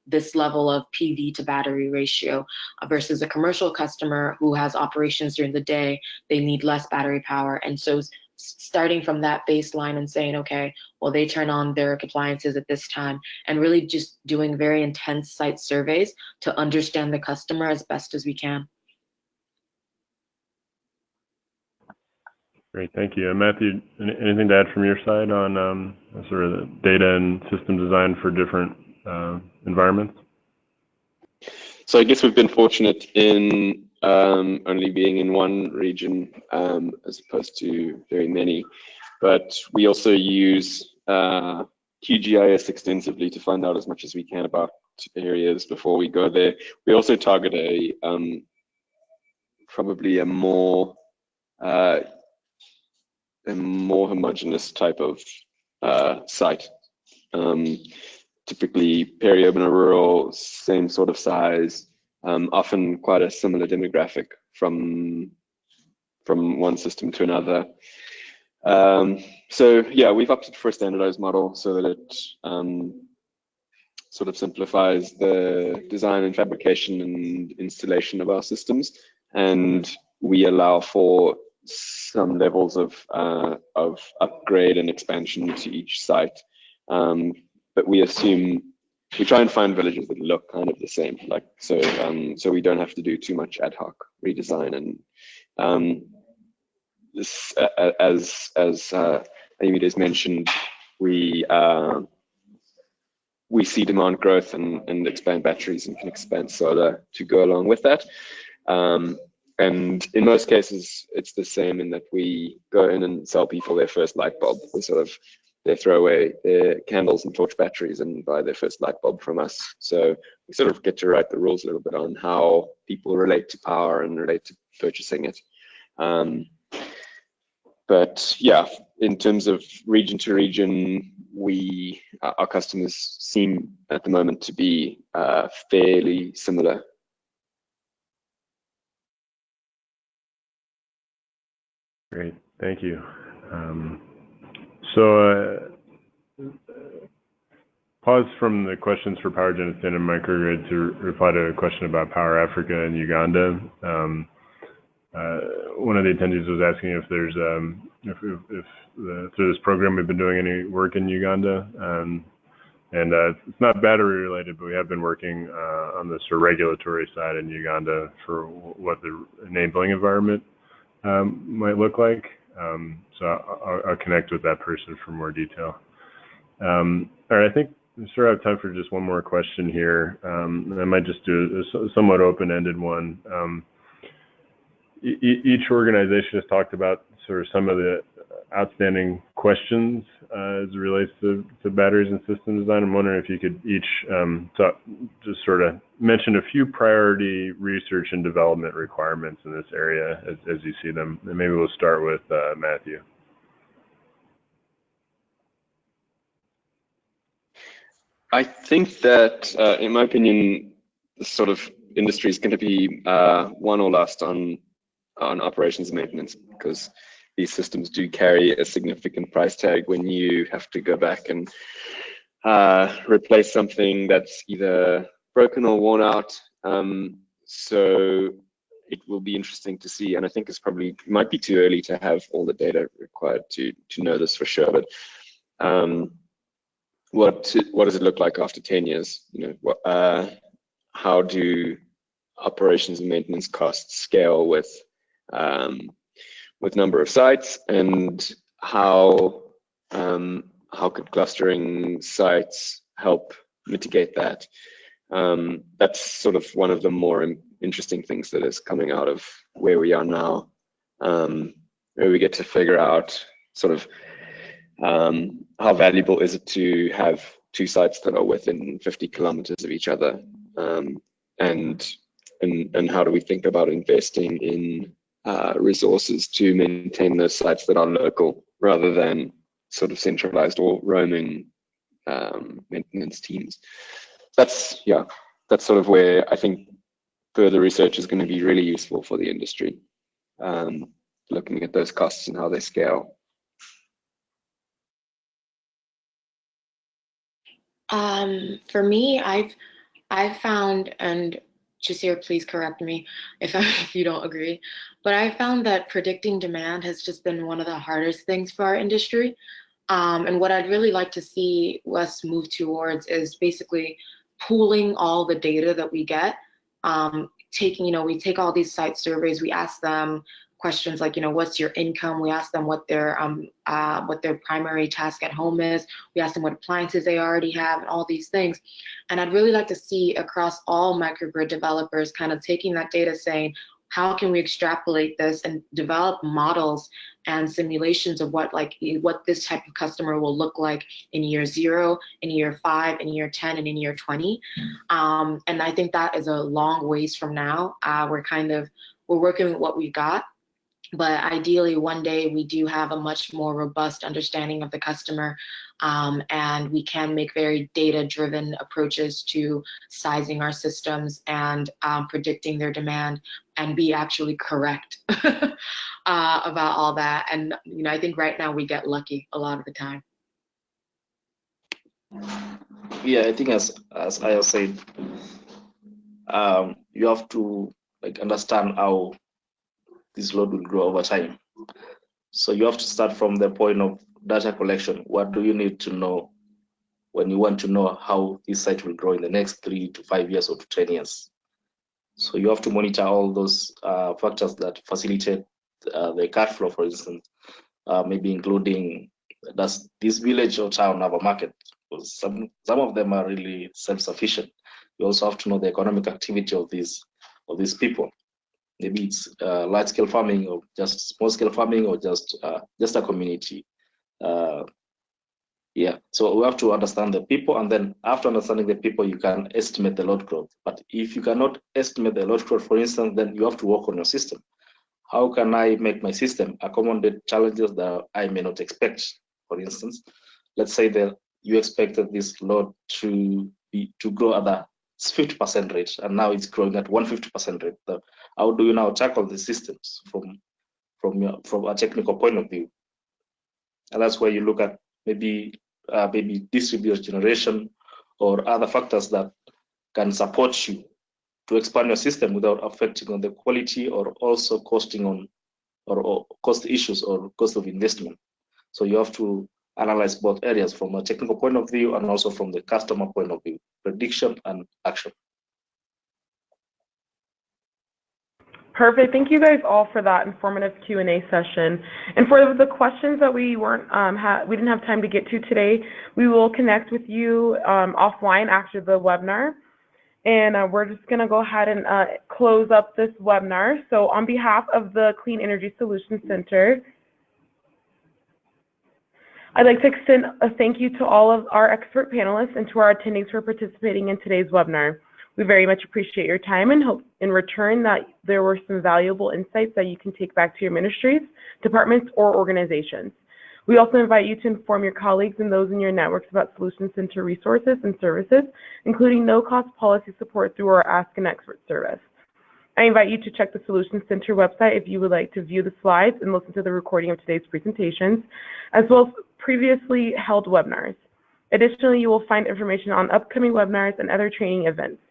this level of PV to battery ratio versus a commercial customer who has operations during the day, they need less battery power. And so starting from that baseline and saying, okay, well, they turn on their appliances at this time, and really just doing very intense site surveys to understand the customer as best as we can. Great, thank you. Matthew, anything to add from your side on sort of the data and system design for different environments? So I guess we've been fortunate in only being in one region as opposed to very many, but we also use QGIS extensively to find out as much as we can about areas before we go there. We also target a probably a more homogeneous type of site. Typically peri-urban or rural, same sort of size, often quite a similar demographic from one system to another. So yeah, we've opted for a standardized model so that it sort of simplifies the design and fabrication and installation of our systems, and we allow for some levels of upgrade and expansion to each site. But we try and find villages that look kind of the same, so we don't have to do too much ad hoc redesign. And this, as Amy has mentioned, we see demand growth and expand batteries and can expand solar to go along with that. And in most cases, it's the same in that we go in and sell people their first light bulb. They throw away their candles and torch batteries and buy their first light bulb from us. So we sort of get to write the rules a little bit on how people relate to power and relate to purchasing it. But yeah, in terms of region to region, our customers seem at the moment to be fairly similar. Great, thank you. So pause from the questions for PowerGen and Standard Microgrid to reply to a question about Power Africa and Uganda. One of the attendees was asking if there's through this program we've been doing any work in Uganda, and it's not battery related, but we have been working on the sort of regulatory side in Uganda for what the enabling environment might look like. So I'll connect with that person for more detail. All right, I think we sort of have time for just one more question here. I might just do a somewhat open-ended one. Each organization has talked about sort of some of the outstanding questions as it relates to batteries and system design. I'm wondering if you could each just sort of mention a few priority research and development requirements in this area as you see them. And maybe we'll start with Matthew. I think that, in my opinion, this sort of industry is going to be won or lost on operations and maintenance, because these systems do carry a significant price tag when you have to go back and replace something that's either broken or worn out. So it will be interesting to see, and I think might be too early to have all the data required to know this for sure. But what does it look like after 10 years? How do operations and maintenance costs scale with number of sites, and how could clustering sites help mitigate that? That's sort of one of the more interesting things that is coming out of where we are now, where we get to figure out sort of how valuable is it to have two sites that are within 50 kilometers of each other, and how do we think about investing in resources to maintain those sites that are local rather than sort of centralized or roaming maintenance teams. that's sort of where I think further research is going to be really useful for the industry, looking at those costs and how they scale. For me, I've found, and Jasir, please correct me if you don't agree, but I found that predicting demand has just been one of the hardest things for our industry. And what I'd really like to see us move towards is basically pooling all the data that we get. We take all these site surveys, we ask them questions like, what's your income? We ask them what their primary task at home is. We ask them what appliances they already have and all these things. And I'd really like to see across all microgrid developers kind of taking that data saying, how can we extrapolate this and develop models and simulations of what this type of customer will look like in year 0, in year 5, in year 10, and in year 20. And I think that is a long ways from now. We're working with what we got. But ideally, one day we do have a much more robust understanding of the customer, and we can make very data-driven approaches to sizing our systems and predicting their demand, and be actually correct about all that. And I think right now we get lucky a lot of the time. Yeah, I think as I have said, you have to understand how this load will grow over time. So you have to start from the point of data collection. What do you need to know when you want to know how this site will grow in the next 3 to 5 years or to 10 years? So you have to monitor all those factors that facilitate the cash flow, for instance, maybe including, does this village or town have a market? Some of them are really self-sufficient. You also have to know the economic activity of these people. Maybe it's large-scale farming, or just small-scale farming, or just a community. Yeah, so we have to understand the people, and then after understanding the people, you can estimate the load growth. But if you cannot estimate the load growth, for instance, then you have to work on your system. How can I make my system accommodate challenges that I may not expect? For instance, let's say that you expected this load to grow at the 50% rate, and now it's growing at 150% rate. So how do you now tackle the systems from a technical point of view? And that's where you look at maybe distributed generation or other factors that can support you to expand your system without affecting on the quality, or also costing on or cost issues or cost of investment. So you have to analyze both areas from a technical point of view and also from the customer point of view, prediction and action. Perfect. Thank you guys all for that informative Q&A session. And for the questions that we didn't have time to get to today, we will connect with you offline after the webinar. And we're just going to go ahead and close up this webinar. So on behalf of the Clean Energy Solutions Center, I'd like to extend a thank you to all of our expert panelists and to our attendees for participating in today's webinar. We very much appreciate your time and hope in return that there were some valuable insights that you can take back to your ministries, departments, or organizations. We also invite you to inform your colleagues and those in your networks about Solutions Center resources and services, including no-cost policy support through our Ask an Expert service. I invite you to check the Solutions Center website if you would like to view the slides and listen to the recording of today's presentations, as well as previously held webinars. Additionally, you will find information on upcoming webinars and other training events.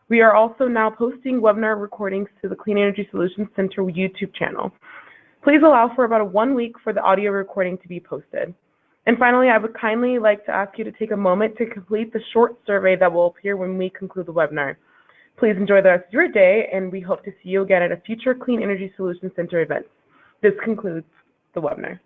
We are also now posting webinar recordings to the Clean Energy Solutions Center YouTube channel. Please allow for about 1 week for the audio recording to be posted. And finally, I would kindly like to ask you to take a moment to complete the short survey that will appear when we conclude the webinar. Please enjoy the rest of your day, and we hope to see you again at a future Clean Energy Solutions Center event. This concludes the webinar.